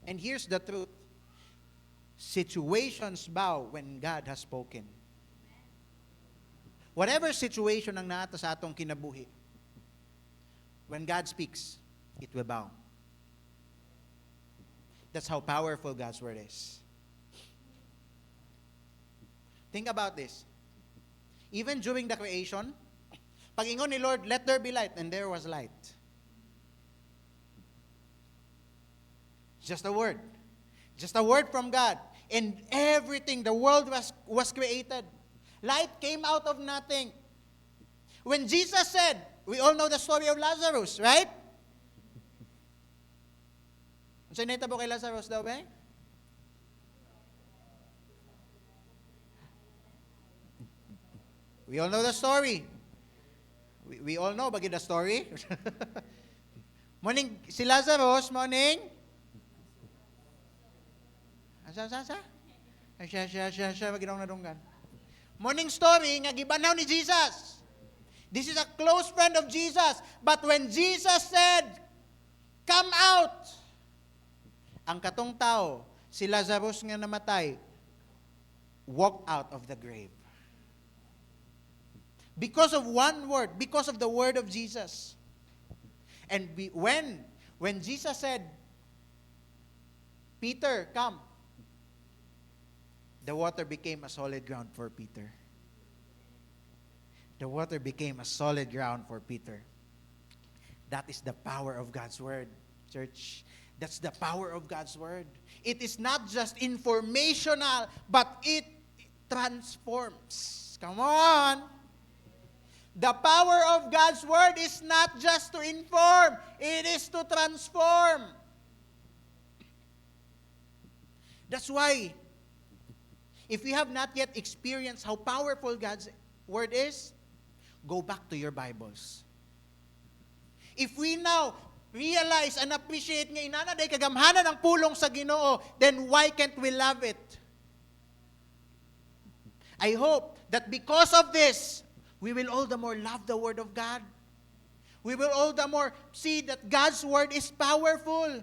And here's the truth. Situations bow when God has spoken. Whatever situation ang naata sa atong kinabuhi, when God speaks, it will bow. That's how powerful God's word is. Think about this. Even during the creation, pag-ingon ni Lord, let there be light, and there was light. Just a word. Just a word from God. And everything, the world was created. Light came out of nothing. When Jesus said, we all know the story of Lazarus, right? Ano siya naitabo kay Lazarus daw ba? We all know the story. We all know bagay the story. Morning, si Lazarus, morning. Asa? Siya, maginong nadunggan. Morning story, nga gibanaw ni Jesus. This is a close friend of Jesus. But when Jesus said, come out, ang katong tao, si Lazarus nga namatay, walked out of the grave. Because of one word, because of the word of Jesus. And when Jesus said, Peter, come, the water became a solid ground for Peter. The water became a solid ground for Peter. That is the power of God's word, church. That's the power of God's word. It is not just informational, but it transforms. Come on. The power of God's word is not just to inform, it is to transform. That's why, if you have not yet experienced how powerful God's word is, go back to your Bibles. If we now realize and appreciate nga inanaday kagamhanan ng pulong sa Ginoo, then why can't we love it? I hope that because of this, we will all the more love the Word of God. We will all the more see that God's Word is powerful.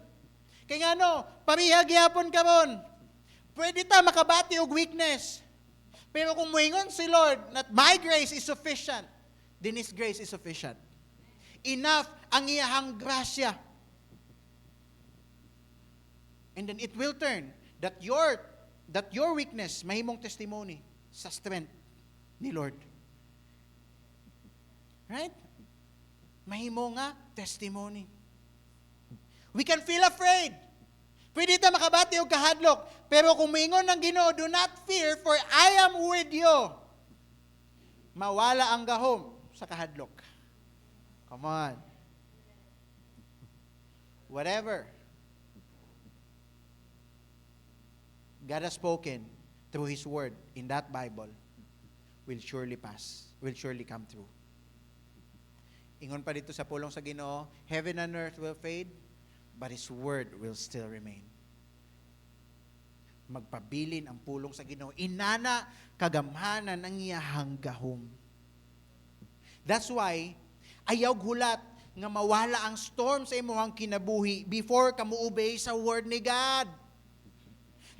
Kaya nga no, parihag yapon karon. Pwede ta makabati og weakness. Pero kung muingon si Lord that my grace is sufficient, then His grace is sufficient. Enough ang iyahang grasya. And then it will turn that your weakness mahimong testimony sa strength ni Lord. Right? Mahimo nga testimony. We can feel afraid. Pwede ta makabati og kahadlok, pero kung moingon ng Ginoo, do not fear, for I am with you. Mawala ang gahom sa kahadlok. Come on. Whatever God has spoken through His Word in that Bible will surely pass, will surely come true. Ingon pa dito sa pulong sa Ginoo, heaven and earth will fade, but His word will still remain. magpabilin ang pulong sa Ginoo. Inana kagamhanan ang iyahang gahom. That's why ayaw hulat nga mawala ang storm sa imong kinabuhi before ka moobey sa word ni God.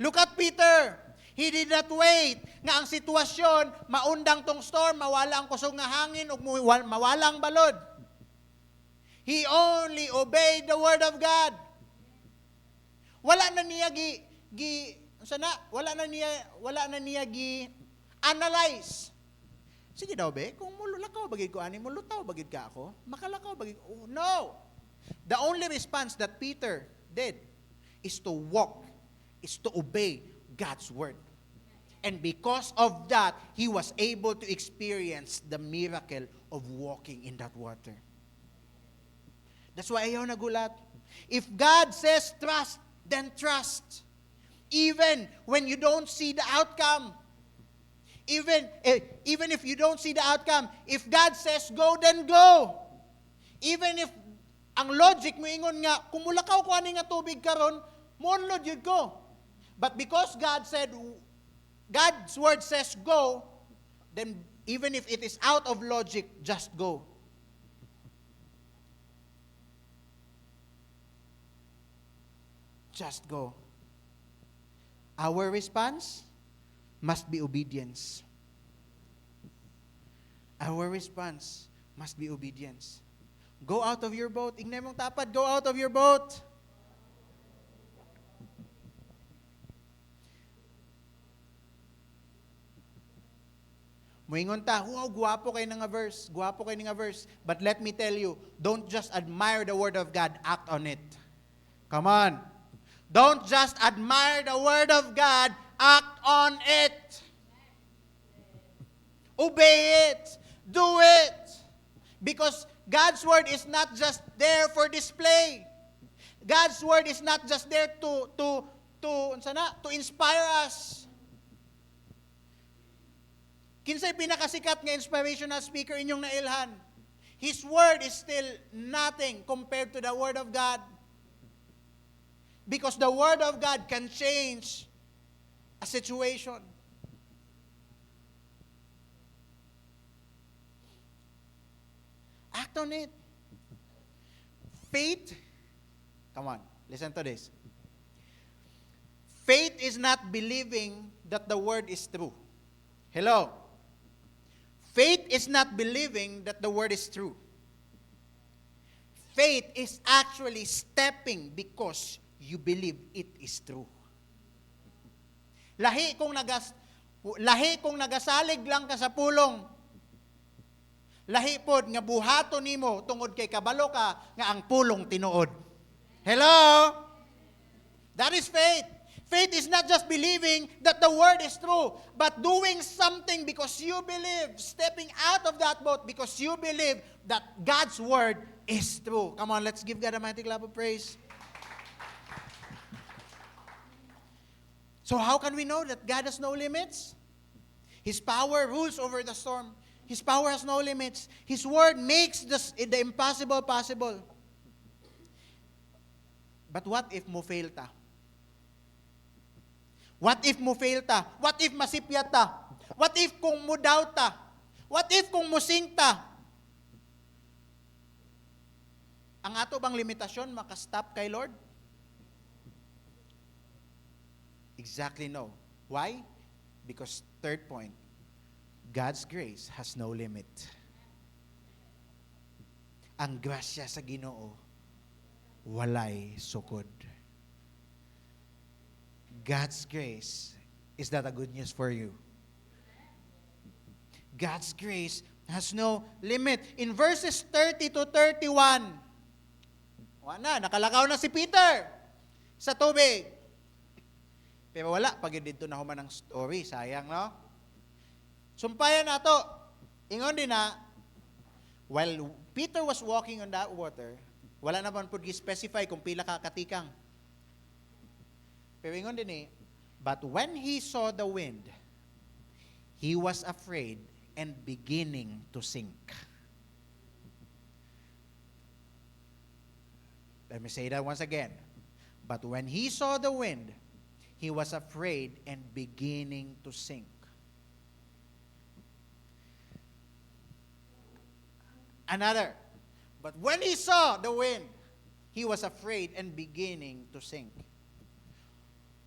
Look at Peter. He did not wait nga ang sitwasyon maundang tong storm, mawala ang kusog nga hangin ug mawala ang balod. He only obeyed the word of God. Wala na niya wala na niya analyze. Sige daw be, kung mulakaw bagid ko ani, mulutaw bagid ka ako, makalakaw bagid. Oh, no. The only response that Peter did is to walk, is to obey God's word. And because of that, he was able to experience the miracle of walking in that water. That's why ayaw nagulat. If God says trust, then trust. Even when you don't see the outcome. Even if you don't see the outcome, if God says go, then go. Even if ang logic mo ingon nga, kung mulakaw ko ani nga tubig karon, monlod yun ko. But because God's word says go, then even if it is out of logic, just go. Just go. Our response must be obedience. Our response must be obedience. Go out of your boat. Ignay mong tapad, go out of your boat. Moingon ta, wow, guwapo kayo nga verse. Guwapo kayo nga verse. But let me tell you, don't just admire the word of God, act on it. Come on. Don't just admire the word of God, act on it. Obey it. Do it. Because God's word is not just there for display. God's word is not just there to inspire us. Kinsay pinakasikat nga inspirational speaker inyong nailhan? His word is still nothing compared to the word of God. Because the word of God can change a situation. Act on it. Faith, come on, listen to this. Faith is not believing that the word is true. Hello? Faith is not believing that the word is true. Faith is actually stepping because you believe it is true. Lahi kung nagasalig lang ka sa pulong. Lahi pod nga buhaton nimo tungod kay kabalo ka nga ang pulong tinuod. Hello? That is faith. Faith is not just believing that the word is true, but doing something because you believe, stepping out of that boat because you believe that God's word is true. Come on, let's give God a mighty clap of praise. So how can we know that God has no limits? His power rules over the storm. His power has no limits. His word makes the impossible possible. But what if mo fail ta? What if mo fail ta? What if masipyat ta? What if kung mo doubt ta? What if kung mo sing ta? Ang ato bang limitasyon makastop kay Lord? Exactly no. Why? Because third point, God's grace has no limit. Ang grasya sa Ginoo walay sukod. God's grace, is that a good news for you? God's grace has no limit. In verses 30 to 31, nakalakaw na si Peter sa tubig. Pero wala, pag dito na human ang story, sayang, no? Sumpayan na to. Ingon din na, while Peter was walking on that water, wala naman po specify kung pila ka katikang. Pero ingon din but when he saw the wind, he was afraid and beginning to sink. Let me say that once again. But when he saw the wind, he was afraid and beginning to sink. Another. But when he saw the wind, he was afraid and beginning to sink.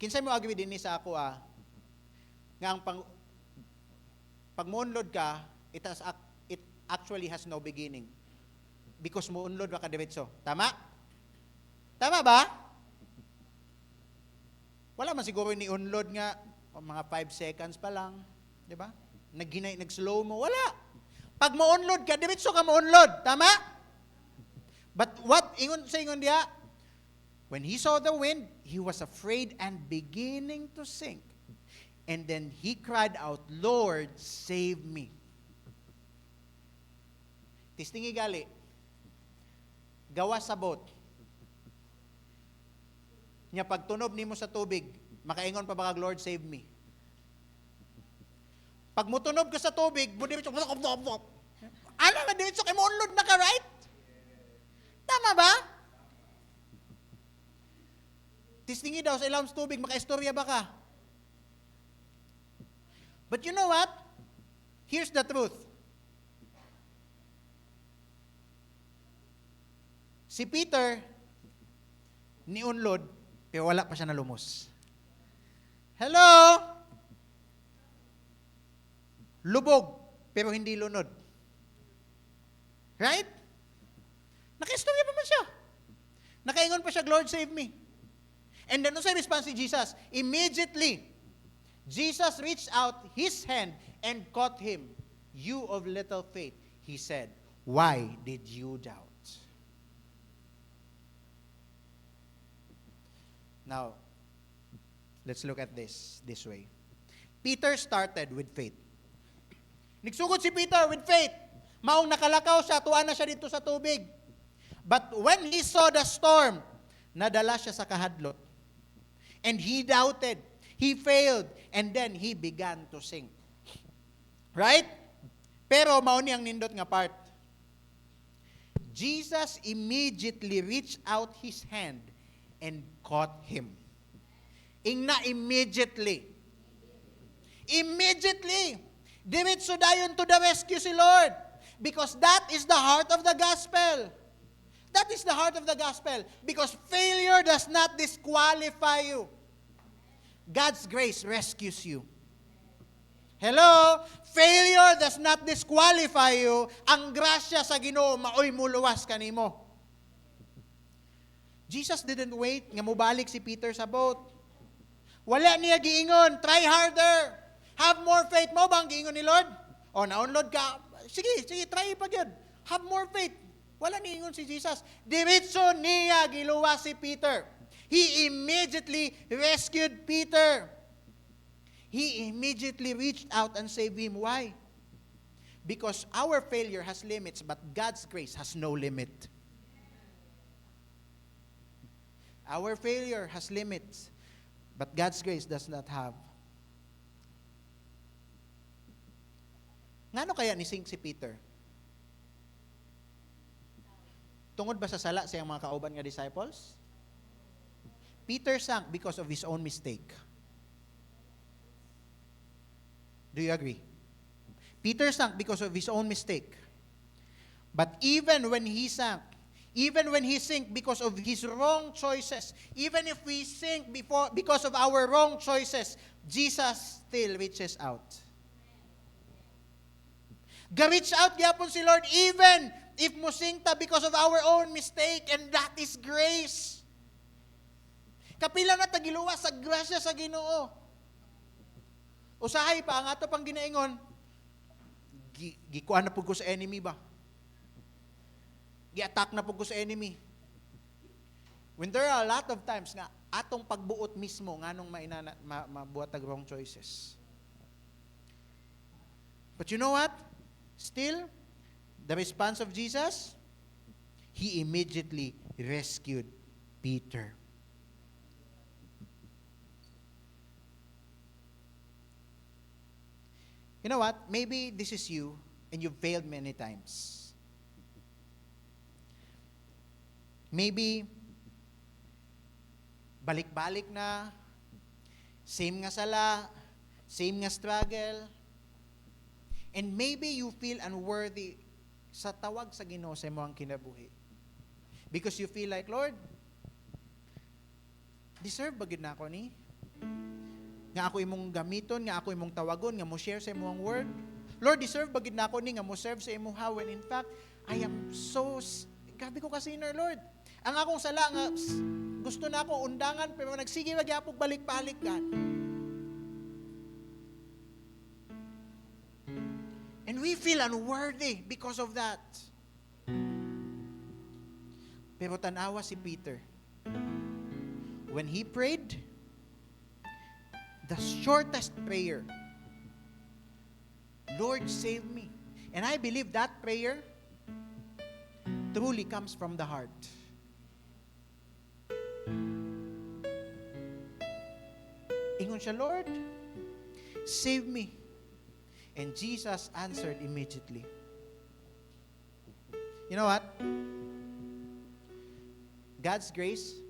Kinsay mo agwi din ni sa ako nga ang pag muunlod ka, it actually has no beginning. Because muunlod ka diretso. Tama? Tama ba? Wala man siguro ni unload nga mga 5 seconds pa lang, di ba? Nag-slow mo, wala. Pag mo-unload ka, diretso ka mo-unload. Tama? But what, sa ingon diya, when he saw the wind, he was afraid and beginning to sink. And then he cried out, Lord, save me. Tistingi gali. Gawa sa boat. Nya pagtunob nimo sa tubig, makaingon pa ba kag Lord, save me. Pag mutunob ka sa tubig, diretso ano man diretso kay mo-unload na ka, right? Tama ba? Tistingi daw sa ilawom sa tubig, makaistorya ba ka? But you know what? Here's the truth. Si Peter, niunlod, pero wala pa siya nalumos. Hello? Lubog, pero hindi lunod. Right? Nakaistorya pa man siya. Nakaingon pa siya, Lord, save me. And then, ano sa response ni Jesus? Immediately, Jesus reached out his hand and caught him. You of little faith, he said, why did you doubt? Now, let's look at this way. Peter started with faith. Nagsugod si Peter with faith. Maong nakalakaw siya, tuwa na siya dito sa tubig. But when he saw the storm, nadala siya sa kahadlot. And he doubted. He failed. And then he began to sink. Right? Pero mauni ang nindot nga part. Jesus immediately reached out his hand and caught him. Ingna immediately. Immediately. Diretso dayon to the rescue si Lord. Because that is the heart of the gospel. That is the heart of the gospel. Because failure does not disqualify you. God's grace rescues you. Hello? Failure does not disqualify you. Ang grasya sa Ginoo maoy muluwas kanimo. Jesus didn't wait nga mubalik si Peter sa boat. Wala niya giingon, try harder. Have more faith. Mo bang giingon ni Lord? O naunlod ka. Sige, try pa gyud. Have more faith. Wala niingon si Jesus. Diretso niya giluwas si Peter. He immediately rescued Peter. He immediately reached out and saved him. Why? Because our failure has limits, but God's grace has no limit. Our failure has limits, but God's grace does not have. Ngano kaya nising si Peter? Tungod ba sa sala sa mga kauban nga disciples? Peter sank because of his own mistake. Do you agree? Peter sank because of his own mistake. But even when he sank because of his wrong choices, even if we sink because of our wrong choices, Jesus still reaches out. Ga-reach out gyapon si Lord even if musingta because of our own mistake, and that is grace. Kapila na tagiluwa sa grasya sa Ginoo. Usahay pa ang ato pang ginaingon, gikuan na pud ko sa enemy ba? Gi-attack na pud ko sa enemy. When there are a lot of times nga atong pagbuot mismo nganong mabuhat tag wrong choices. But you know what? Still, the response of Jesus, he immediately rescued Peter. You know what? Maybe this is you and you've failed many times. Maybe balik-balik na, Same nga sala, same nga struggle. And maybe you feel unworthy sa tawag sa Ginoo sa imong kinabuhi. Because you feel like, Lord, deserve ba gid na ako ni? Nga ako imong gamiton, nga ako imong tawagon, nga mo share sa imong word. Lord, deserve ba gid na ako ni nga mo serve sa imong how, when in fact I am so grabe ko ka sinner, Lord. Ang akong sala nga gusto na ako undangan pero nagsige ra gyapon balik-balik God. And we feel unworthy because of that. Pero tanawa si Peter. When he prayed, the shortest prayer, Lord, save me. And I believe that prayer truly comes from the heart. Ingon siya, Lord, save me. And Jesus answered immediately. You know what? God's grace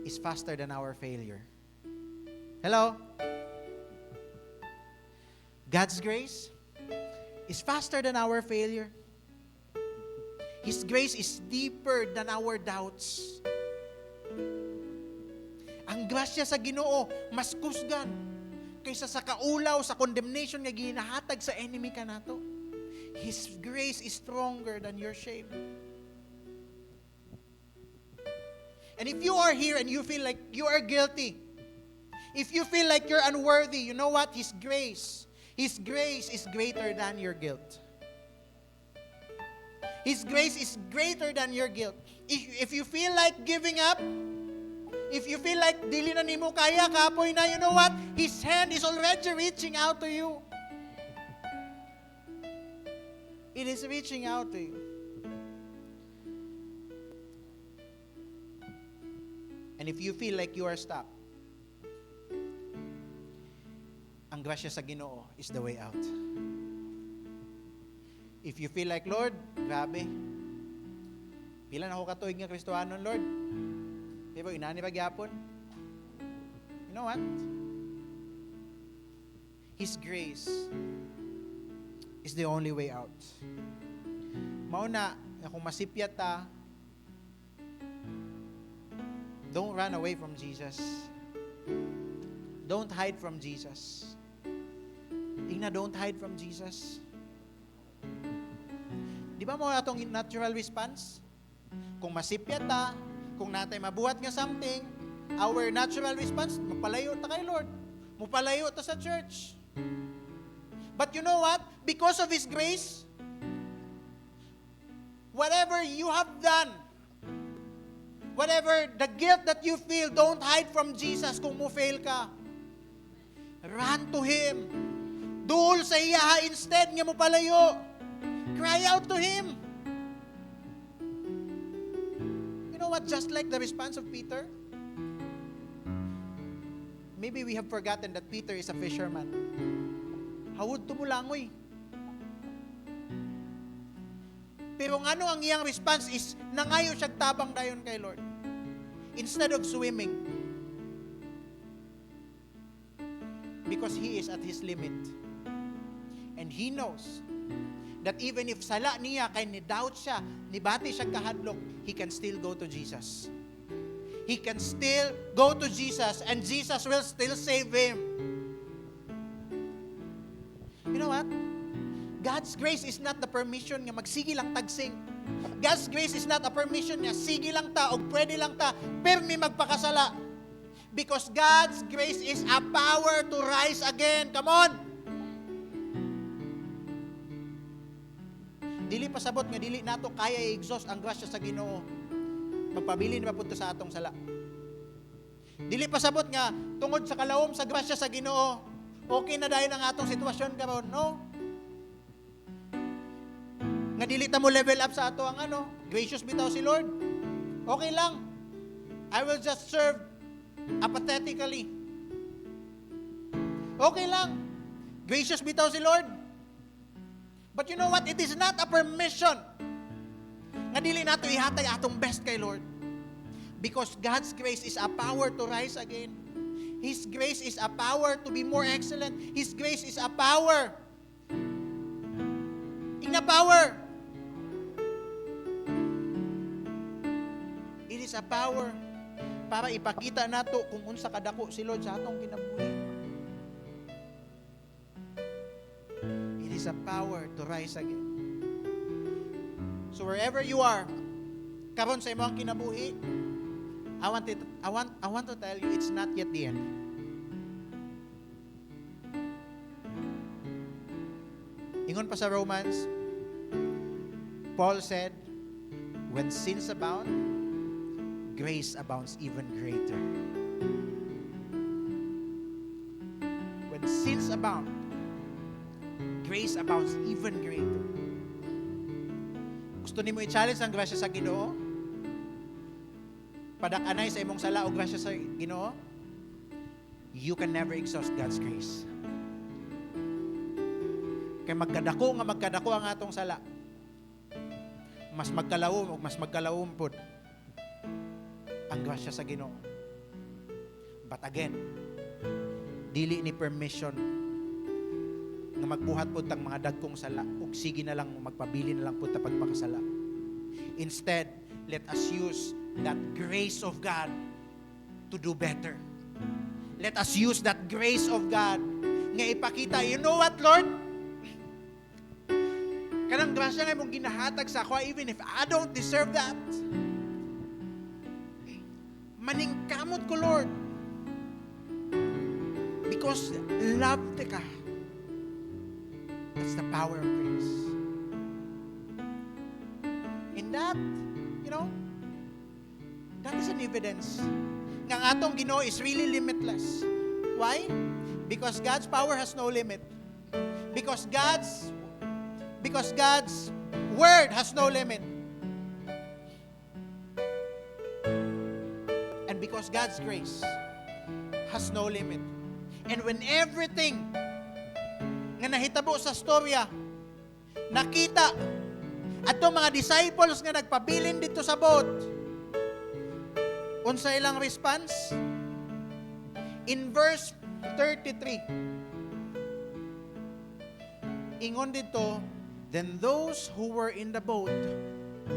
is faster than our failure. Hello? God's grace is faster than our failure. His grace is deeper than our doubts. Ang grasya sa Ginoo mas kusgan kaysa sa kaulaw, sa condemnation nga ginahatag sa enemy ka nato. His grace is stronger than your shame. And if you are here and you feel like you are guilty, if you feel like you're unworthy, you know what? His grace is greater than your guilt. His grace is greater than your guilt. If you feel like giving up, if you feel like dili na nimo kaya, kapoy na, you know what? His hand is already reaching out to you. It is reaching out to you. And if you feel like you are stuck, ang grasya sa Ginoo is the way out. If you feel like, Lord, grabe, pila na ako katuig nga Kristohanon, Lord. Diba, inani pagyapon? You know what? His grace is the only way out. Mauna, kung masipyat ta, don't run away from Jesus. Don't hide from Jesus. Tingna, don't hide from Jesus. Di ba mo atong natural response? Kung masipyat ta, kung natay mabuhat nga something, our natural response, mapalayo ta kay Lord. Mupalayo ta sa church. But you know what? Because of His grace, whatever you have done, whatever the guilt that you feel, don't hide from Jesus kung mo fail ka. Run to Him. Duol sa iya instead nga mo palayo. Cry out to Him. You know what? Just like the response of Peter, maybe we have forgotten that Peter is a fisherman. Hawod tumulangoy. Pero ngano ang iyang response is nangayo siya tabang dayon kay Lord. Instead of swimming. Because he is at his limit. And he knows that even if sala niya, kay ni-doubt siya, nibati siya kahadlok, he can still go to Jesus. He can still go to Jesus and Jesus will still save him. You know what? God's grace is not the permission nga magsigi lang tagsing. God's grace is not a permission nga sige lang ta o pwede lang ta permi magpakasala. Because God's grace is a power to rise again. Come on! Dili pasabot nga dili nato kaya i-exhaust ang grasya sa Ginoo. Magpabilin ba punto sa atong sala. Dili pasabot nga tungod sa kalawom sa grasya sa Ginoo, okay na dahil ang atong sitwasyon karon. No? Nga dili ta mo level up sa ato ang gracious bitaw si Lord. Okay lang. I will just serve apathetically. Okay lang. Gracious bitaw si Lord. But you know what? It is not a permission nga dili nato ihatag atong best kay Lord. Because God's grace is a power to rise again. His grace is a power to be more excellent. His grace is a power. Ina power. It is a power para ipakita nato kung unsa kadako si Lord sa atong kinabuhi. It is a power to rise again. So wherever you are, karon sa imong kinabuhi, I want to tell you, it's not yet the end. Ingon pa sa Romans, Paul said, when sins abound, grace abounds even greater. When sins abound, grace abounds even greater. Gusto nimo i-challenge ang grasya sa Ginoo? Padakanay sa imong sala o grasya sa Ginoo? You can never exhaust God's grace. Kay magkadako ang atong sala. Mas magkalawom pod ang grasya sa Ginoo. But again, dili ni permission nga magbuhat pod tang mga dagkong sala ug sige na lang magpabili na lang pod ta pagpakasala. Instead, let us use that grace of God to do better. Let us use that grace of God nga ipakita, you know what, Lord? Kanang grasya nga mong ginahatag sa ako, even if I don't deserve that. Maningkamot ko, Lord. Because loved ka. That's the power of grace. In that, that is an evidence nga ang atong Ginoo is really limitless. Why? Because God's power has no limit. Because God's word has no limit. And because God's grace has no limit. And when everything nga nahitabo sa storya nakita atong mga disciples nga nagpabilin dito sa boat, unsa ilang response? In verse 33, ingon dito, then those who were in the boat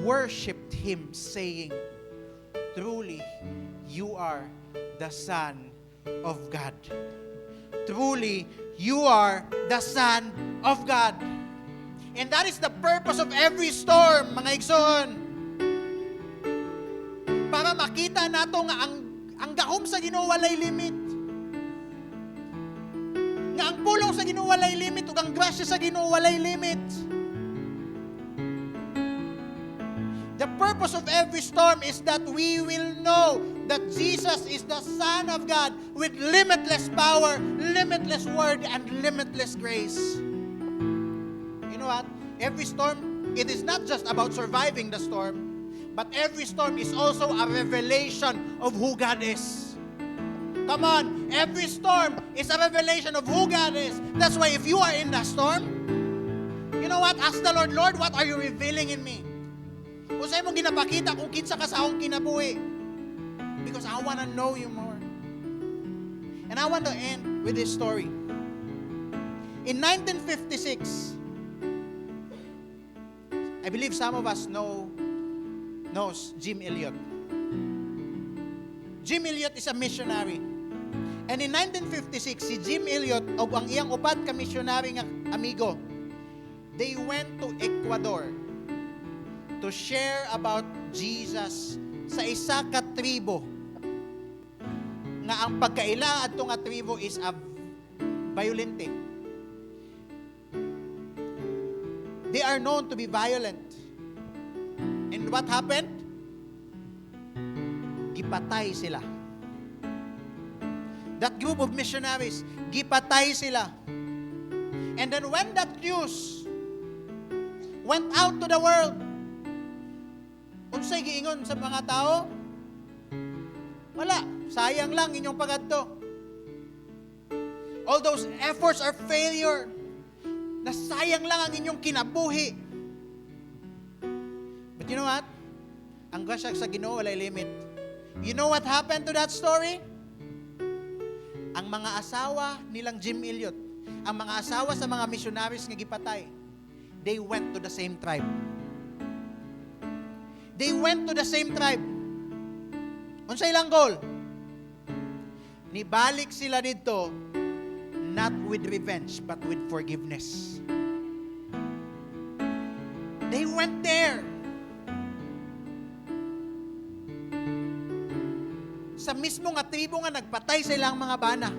worshipped him, saying, truly, you are the Son of God. Truly, you are the Son of God. And that is the purpose of every storm, mga igsoon. Para makita nato nga ang gahom sa Ginoo walay limit. Nga ang pulong sa Ginoo walay limit ug ang grasya sa Ginoo walay limit. The purpose of every storm is that we will know that Jesus is the Son of God with limitless power, limitless word, and limitless grace. You know what? Every storm, it is not just about surviving the storm, but every storm is also a revelation of who God is. Come on, every storm is a revelation of who God is. That's why if you are in the storm, you know what? Ask the Lord, Lord, what are you revealing in me? Kung sa'yo mong ginapakita kung kinsa ka sa akong kinabuhi. Because I want to know you more. And I want to end with this story. In 1956, I believe some of us knows Jim Elliot. Jim Elliot is a missionary. And in 1956, si Jim Elliot o ang iyang upat ka missionary nga amigo, they went to Ecuador to share about Jesus sa isa ka tribo nga ang pagkaila adto nga tribo is a violente. They are known to be violent. And what happened? Gipatay sila. That group of missionaries, gipatay sila. And then when that news went out to the world, unsay giingon sa mga tao? Wala, sayang lang inyong pagadto. All those efforts are failure. Nasayang lang ang inyong kinabuhi. But you know what? Ang grasya sa Ginoo walay limit. You know what happened to that story? ang mga asawa nilang Jim Elliot, ang mga asawa sa mga missionaries nga gipatay, they went to the same tribe. They went to the same tribe. Unsa ilang goal? Nibalik sila dito, not with revenge, but with forgiveness. They went there. Sa mismo nga tribo nga nagpatay sa ilang mga bana.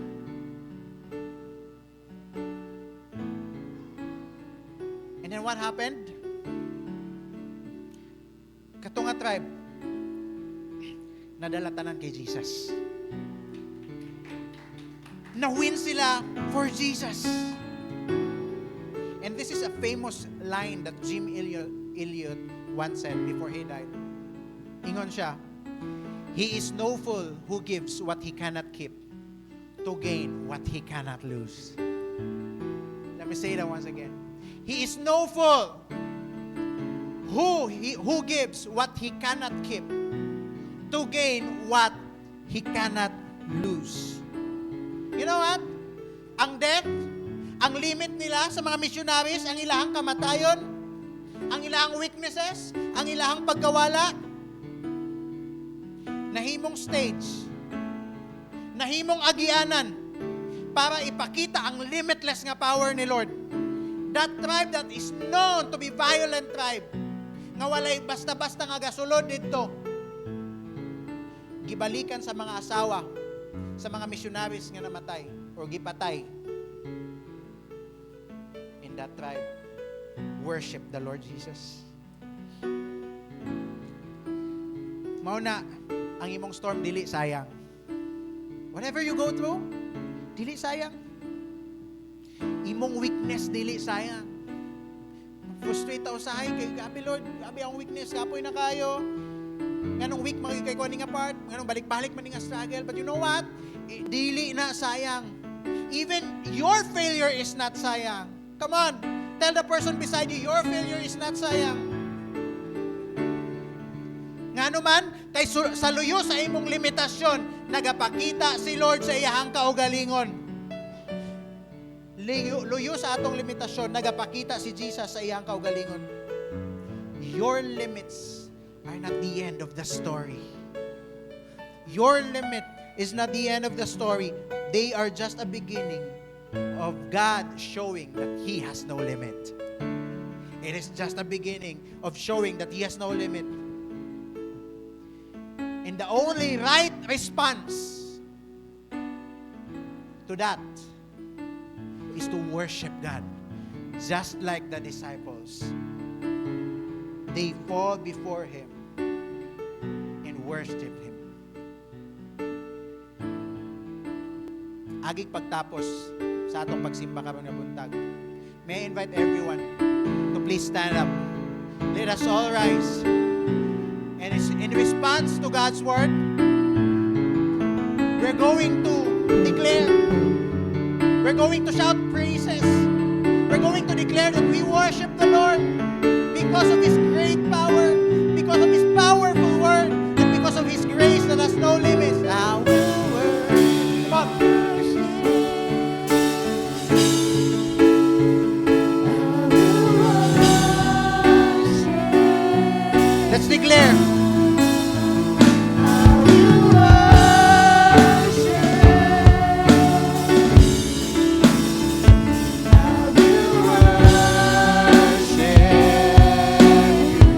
And then what happened? Kato nga tribe, nadalatanan kay Jesus. Na-win sila for Jesus. And this is a famous line that Jim Elliot once said before he died. Ingon siya, "He is no fool who gives what he cannot keep to gain what he cannot lose." Let me say that once again. He is no fool who gives what he cannot keep to gain what he cannot lose. You know what? Ang death, ang limit nila sa mga missionaries, ang ilahang kamatayon, ang ilahang weaknesses, ang ilahang pagkawala, nahimong stage, nahimong agianan para ipakita ang limitless nga power ni Lord. That tribe that is known to be violent tribe, nga walay basta-basta nga gasulod dito, gibalikan sa mga asawa, sa mga missionaries nga namatay or gipatay. In that tribe, worship the Lord Jesus. Mao na, ang imong storm dili sayang. Whatever you go through, dili sayang. Imong weakness dili sayang. Frustrate ako sa kay gabi Lord, gabi ang weakness, kapoy na kayo. Nganong weak magigay ko ning apart, nganong balik-balik man ning struggle, but you know what? Dili na sayang. Even your failure is not sayang. Come on, tell the person beside you, your failure is not sayang. Ngano man, kay sa luyo sa imong limitasyon, nagapakita si Lord sa iyahang kaugalingon. Luyo sa atong limitasyon, nagapakita si Jesus sa iyahang kaugalingon. Your limits are not the end of the story. Your limit is not the end of the story. They are just a beginning of God showing that He has no limit. It is just a beginning of showing that He has no limit. And the only right response to that is to worship God. Just like the disciples. They fall before Him and worship Him. Agig pagtapos sa atong pagsimba karong buntag, may I invite everyone to please stand up. Let us all rise. And in response to God's word, we're going to declare, we're going to shout praises, we're going to declare that we worship the Lord because of His great power, because of His powerful word, and because of His grace that has no limits. I will worship. Come on. Let's declare.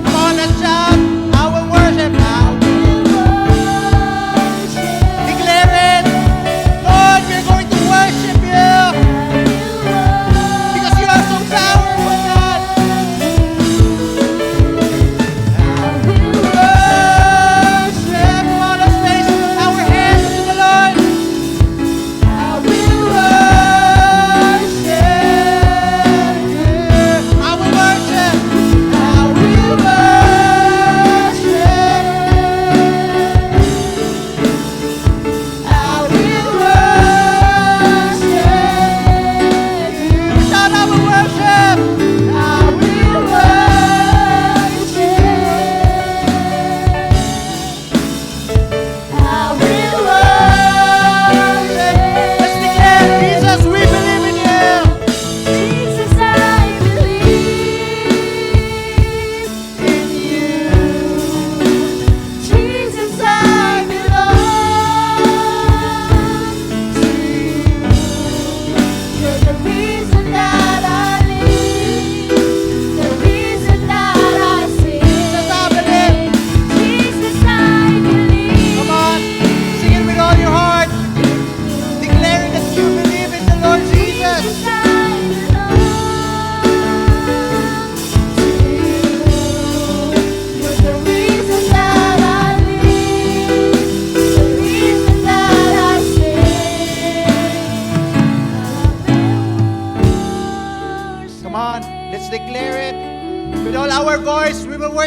Come on, let's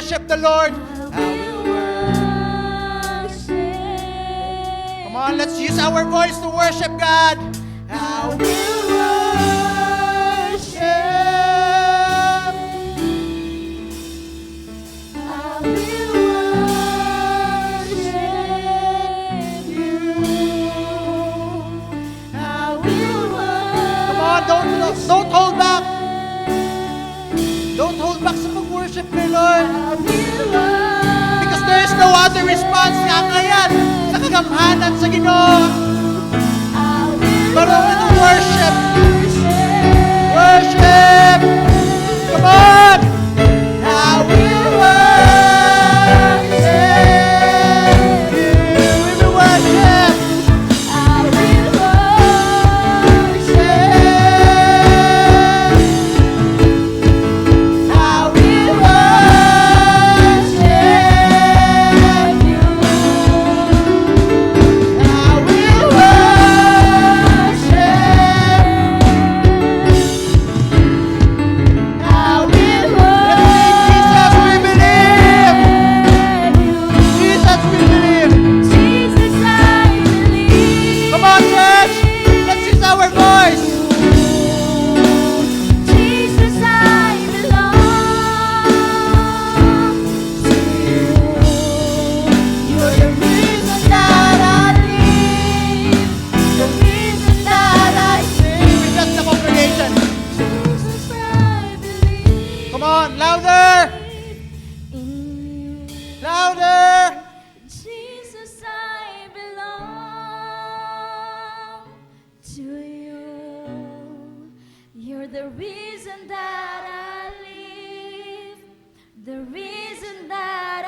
worship the Lord. Come on, let's use our voice to worship God. I will worship. Come on, don't hold back. Don't hold back sa pag-worship kay Lord. Because there is no other response nga ngayon sa kagamhanan sa Ginoo. But only to worship. Worship. Come on. I will worship you. We will worship.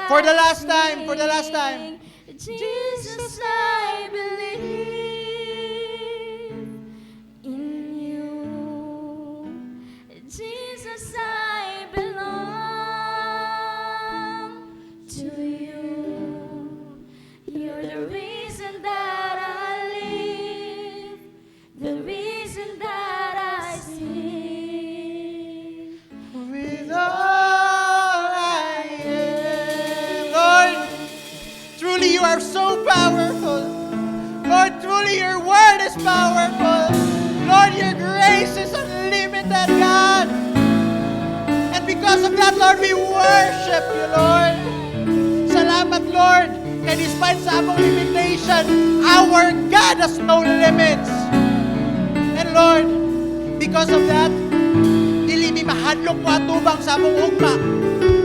For the last time, for the last time. Jesus, I believe in you. Jesus, I belong to you. You're the reason that I live, the reason that I sing. With all I am. Lord, truly you are so powerful. Lord, truly your word is powerful. Lord, your grace is unlimited, God. And because of that, Lord, we worship you, Lord. Salamat, Lord. And despite sa among limitation, our God has no limits. And Lord, because of that, dili mi mahadlok mo atubang sa among ugma.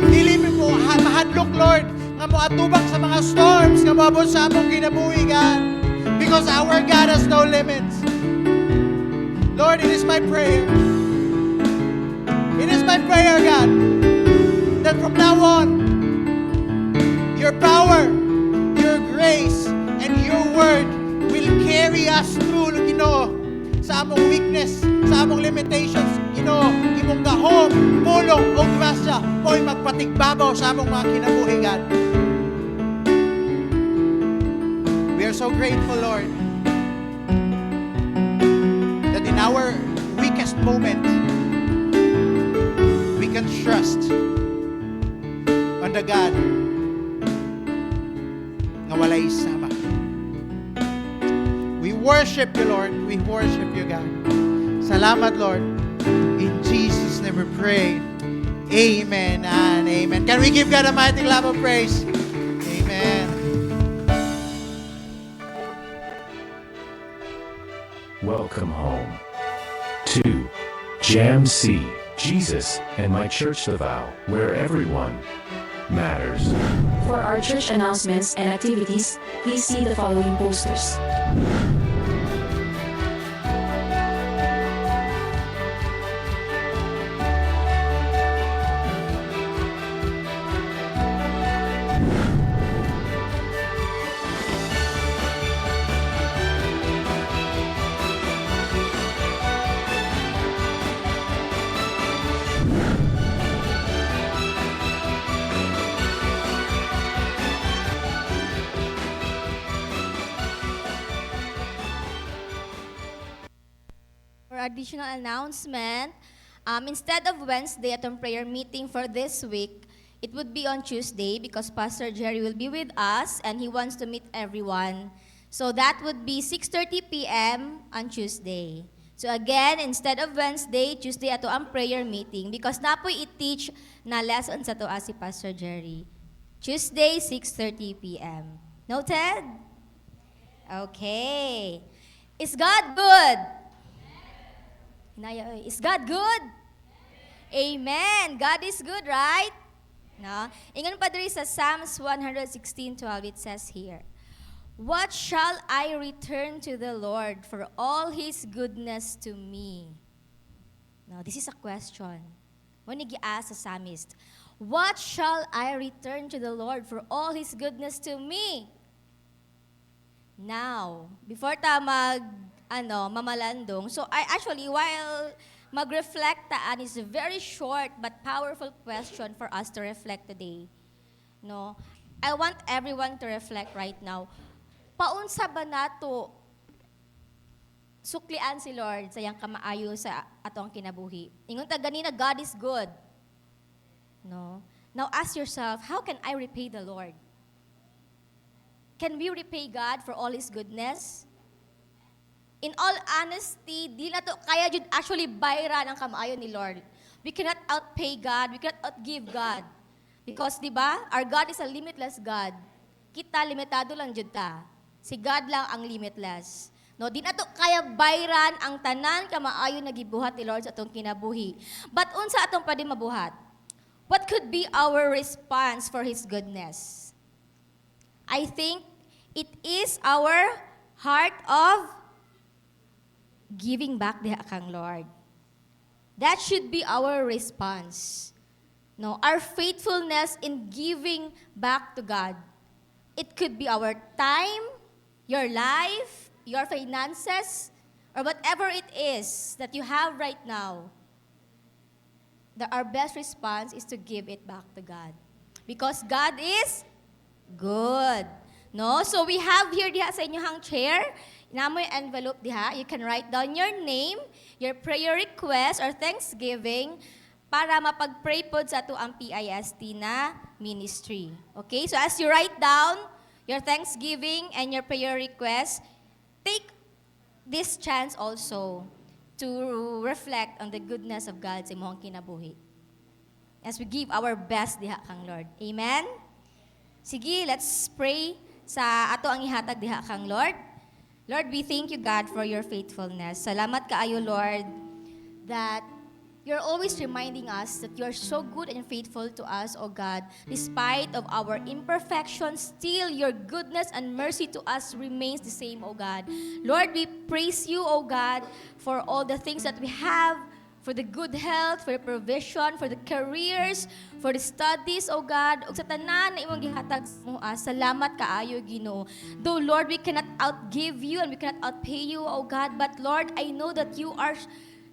Dili mi mo mahadlok, Lord, nga mo atubang sa mga storms nga moabot sa among kinabuhi, God. Because our God has no limits. Lord, it is my prayer. It is my prayer, God, that from now on, your power, your grace, and your word will carry us through, Ginoo, sa among weakness, sa among limitations. Ginoo, imong gahom, pulong, o grasya, mo'y magpatigbabaw sa among mga kinabuhi, God. We are so grateful, Lord, that in our weakest moment, we can trust on the God nga walay sama. We worship you, Lord. We worship you, God. Salamat, Lord. In Jesus' name we pray. Amen and amen. Can we give God a mighty clap of praise? Amen. Welcome home to Jam C, Jesus and My Church Davao, where everyone matters. For our church announcements and activities, please see the following posters. For additional announcement, instead of Wednesday at prayer meeting for this week, It would be on Tuesday because Pastor Jerry will be with us and he wants to meet everyone. So that would be 6:30 p.m. on Tuesday. So again, instead of Wednesday, Tuesday ato ang prayer meeting because napoy i-teach na lesson sa to si Pastor Jerry. Tuesday, 6:30 p.m. Noted? Okay. Is God good? Hinaya, is God good? Amen. God is good, right? No? Ingon pa diri sa Psalms 116:12, it says here, "What shall I return to the Lord for all His goodness to me?" Now, this is a question. When you ask the psalmist, "What shall I return to the Lord for all His goodness to me?" Now, before ta mamalandong, so I actually, while mag-reflect taan is a very short but powerful question for us to reflect today. No? I want everyone to reflect right now. Paunsa ba nato suklian si Lord sa yang kamaayo sa atong kinabuhi? Ingon ta ganina, God is good. No? Now ask yourself, how can I repay the Lord? Can we repay God for all His goodness? In all honesty, di na to kaya jud actually bayran ang kamaayo ni Lord. We cannot outpay God, we cannot outgive God. Because, di ba, our God is a limitless God. Kita, limitado lang jud ta. Si God lang ang limitless. No, di na to kaya bayran ang tanan kamaayo na gibuhat ni Lord sa atong kinabuhi. But unsa atong pwede mabuhat? What could be our response for His goodness? I think it is our heart of giving back diha kang Lord. That should be our response. No, our faithfulness in giving back to God. It could be our time, your life, your finances, or whatever it is that you have right now. Our best response is to give it back to God. Because God is good. No? So we have here diha sa inyong chair, namoy envelope diha. You can write down your name, your prayer request, or thanksgiving para mapag-pray po sa ato ang PIST na ministry. Okay? So as you write down your thanksgiving and your prayer request, take this chance also to reflect on the goodness of God sa imong kinabuhi. As we give our best diha kang Lord. Amen? Sige, let's pray sa ato ang ihatag diha kang Lord. Lord, we thank you, God, for your faithfulness. Salamat kaayo, Lord, that you're always reminding us that you're so good and faithful to us, O God. Despite of our imperfections, still your goodness and mercy to us remains the same, O God. Lord, we praise you, O God, for all the things that we have, for the good health, for the provision, for the careers, for the studies, O God, ug sa tanan na imong gihatag mo, salamat kaayo, Ginoo. Though, Lord, we cannot outgive you and we cannot outpay you, O God, but Lord, I know that you are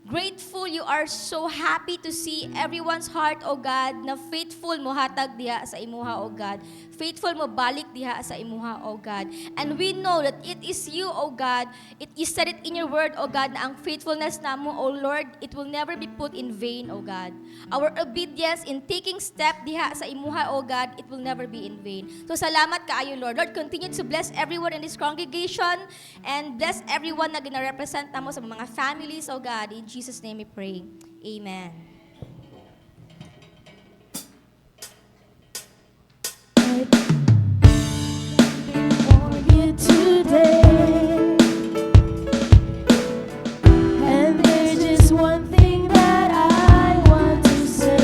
grateful, you are so happy to see everyone's heart, O God, na faithful mo hatag diha sa imuha, O God. Faithful mo balik diha sa imuha, O God. And we know that it is you, O God. You said it in your word, O God, na ang faithfulness namo, O Lord, it will never be put in vain, O God. Our obedience in taking step diha sa imuha, O God, it will never be in vain. So salamat kaayo, Lord. Lord, continue to bless everyone in this congregation and bless everyone na gina-represent namo sa mga families, O God. In Jesus' name we pray. Amen. For you today, and there's just one thing that I want to say.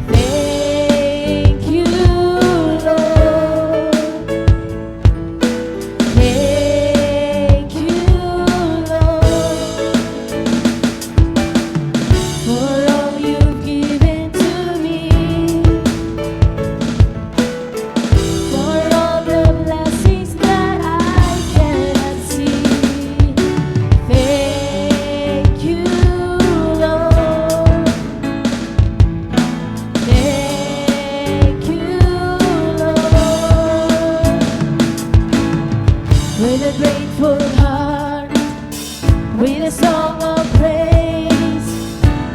Thank you, Lord. Thank you, Lord, for all you've given to me, for all the blessings that I cannot see. Thank you, Lord. Thank you, Lord. With a grateful heart, with a song of praise,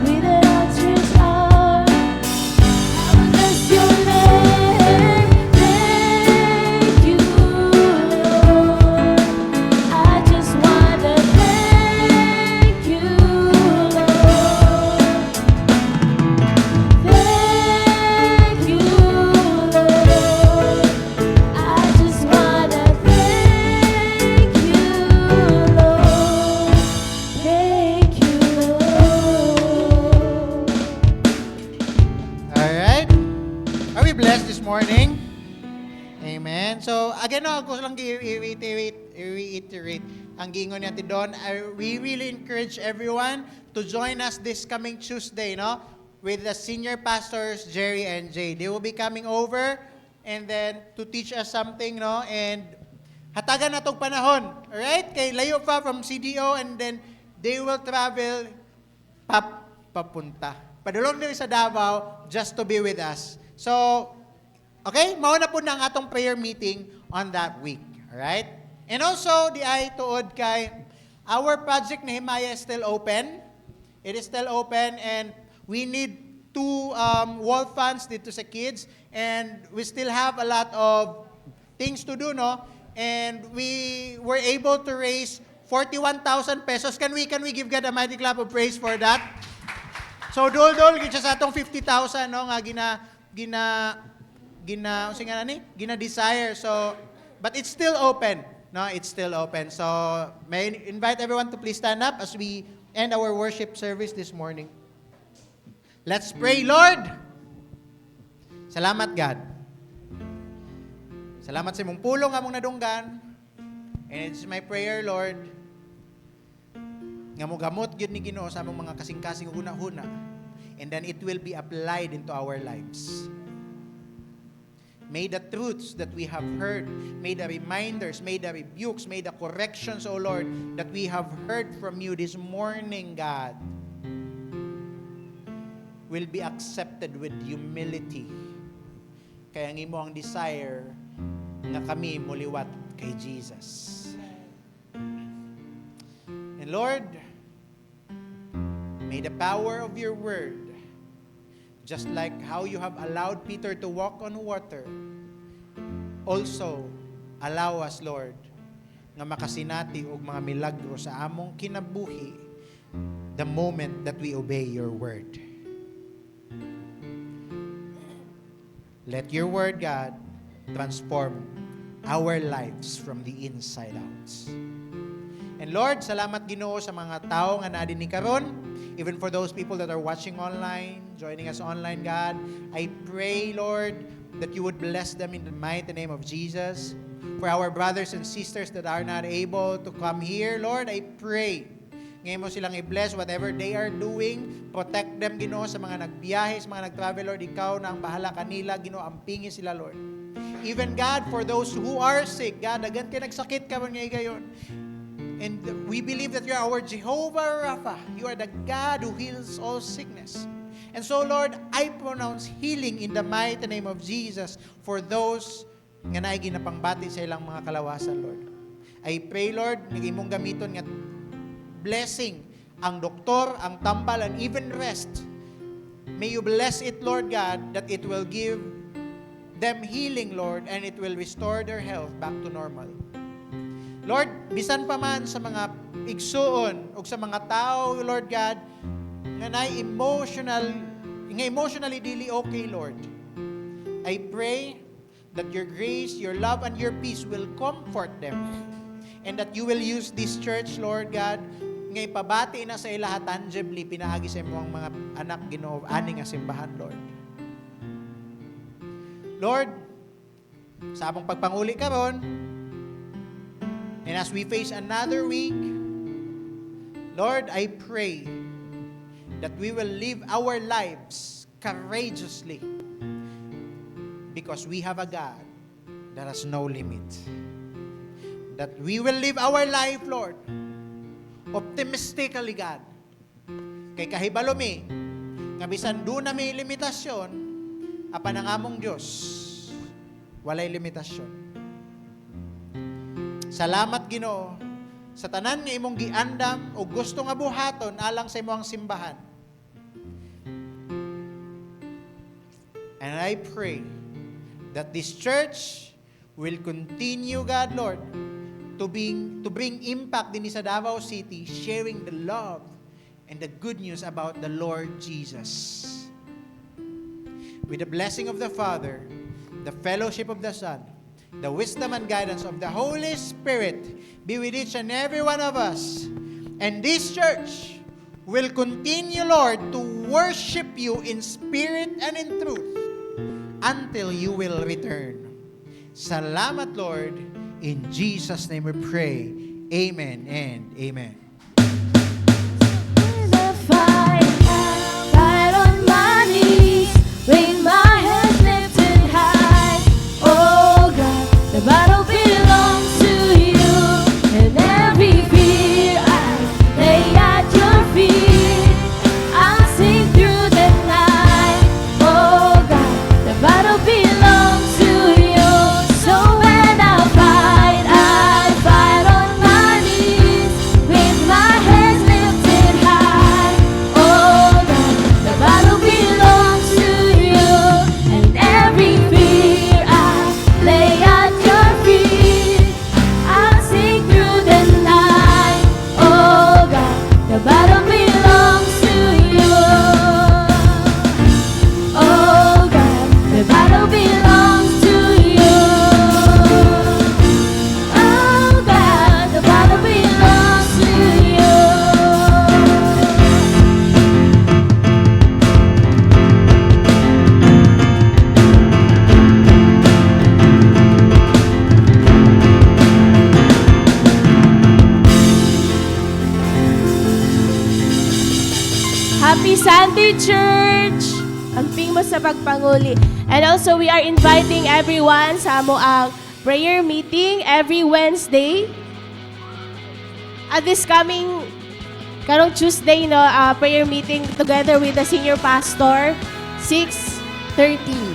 with an outstretched arm, I will So, again, ako lang i-reiterate ang giingon niya Don. We really encourage everyone to join us this coming Tuesday, no? With the senior pastors, Jerry and Jay. They will be coming over and then to teach us something, no? And hatagan na itong panahon. Alright? Kay layo pa from CDO and then they will travel papunta. Padulong din sa Davao just to be with us. So, okay, mauna po na ang atong prayer meeting on that week. Alright? And also, di ay tuod kay, our project Nehemiah is still open. It is still open and we need 2 wall funds dito sa kids and we still have a lot of things to do, no? And we were able to raise 41,000 pesos. Can we give God a mighty clap of praise for that? So, dol-dol, kita sa atong 50,000, no? Nga gina-desire. So, but it's still open. No, it's still open. So, may I invite everyone to please stand up as we end our worship service this morning. Let's pray, Lord. Salamat, God. Salamat sa imong pulong among nadunggan. And it's my prayer, Lord, nga mo gamot gyud ni Ginoo sa among mga kasing-kasing huna-huna. And then it will be applied into our lives. May the truths that we have heard, may the reminders, may the rebukes, may the corrections, O Lord, that we have heard from you this morning, God, will be accepted with humility. Kaya ang imo ang desire nga kami muliwat kay Jesus. And Lord, may the power of your word, just like how you have allowed Peter to walk on water, also allow us, Lord, nga makasinati og mga milagro sa among kinabuhi the moment that we obey your word. Let your word, God, transform our lives from the inside out. And Lord, salamat Ginoo sa mga tao nga naadin ni karon, even for those people that are watching online, joining us online, God. I pray, Lord, that you would bless them in the mighty name of Jesus. For our brothers and sisters that are not able to come here, Lord, I pray ngayon mo silang i-bless whatever they are doing. Protect them, Ginoo, sa mga nagbiyahe, sa mga nag-travel, Lord. Ikaw na ang bahala kanila, Ginoo, ampingin sila, Lord. Even, God, for those who are sick, God, agad kayo nagsakit ka man ngayon gayon. And we believe that you are our Jehovah Rapha. You are the God who heals all sickness. And so, Lord, I pronounce healing in the mighty name of Jesus for those nga naay ginapangbati sa ilang mga kalawasan, Lord. I pray, Lord, nga imong gamiton nga blessing ang doktor, ang tambal, and even rest. May you bless it, Lord God, that it will give them healing, Lord, and it will restore their health back to normal. Lord, bisan pa man sa mga igsuon o sa mga tao, Lord God, nga emotionally dili okay, Lord. I pray that your grace, your love, and your peace will comfort them. And that you will use this church, Lord God, nga ipabati na sa ilaha tangibly, pinaagi sa imong mga anak, Ginoo, ani nga simbahan, Lord. Lord, sa among pagpanguli karon, and as we face another week, Lord, I pray that we will live our lives courageously because we have a God that has no limit. That we will live our life, Lord, optimistically, God. Kay kahibalo mi, nga bisan doon na may limitasyon, apan ang among Diyos, walay limitasyon. Salamat, Ginoo, sa tanan nga imong giandam o gusto nga buhaton alang sa imong simbahan. And I pray that this church will continue, God, Lord, to bring impact din sa Davao City, sharing the love and the good news about the Lord Jesus. With the blessing of the Father, the fellowship of the Son, the wisdom and guidance of the Holy Spirit be with each and every one of us. And this church will continue, Lord, to worship you in spirit and in truth until you will return. Salamat, Lord. In Jesus' name we pray. Amen and amen. Fight on my knees, with my hands lifted high. Oh God, the battle belongs to you, and every fear I lay at your feet. I'll sing through the night. Oh God, the battle belongs to you. So when I fight on my knees, with my hands lifted high. Oh God, the battle belongs to you, and every fear I lay at your feet. I'll sing through the night. Oh God, the battle belongs to you. Oh God, the battle belongs to you. Oh God, the battle belongs to you. Happy Sunday, Church! Amping mo sa pagpanguli. And also, we are inviting everyone sa amoang prayer meeting every Wednesday. At this coming karong Tuesday, no, prayer meeting together with the senior pastor, 6:30.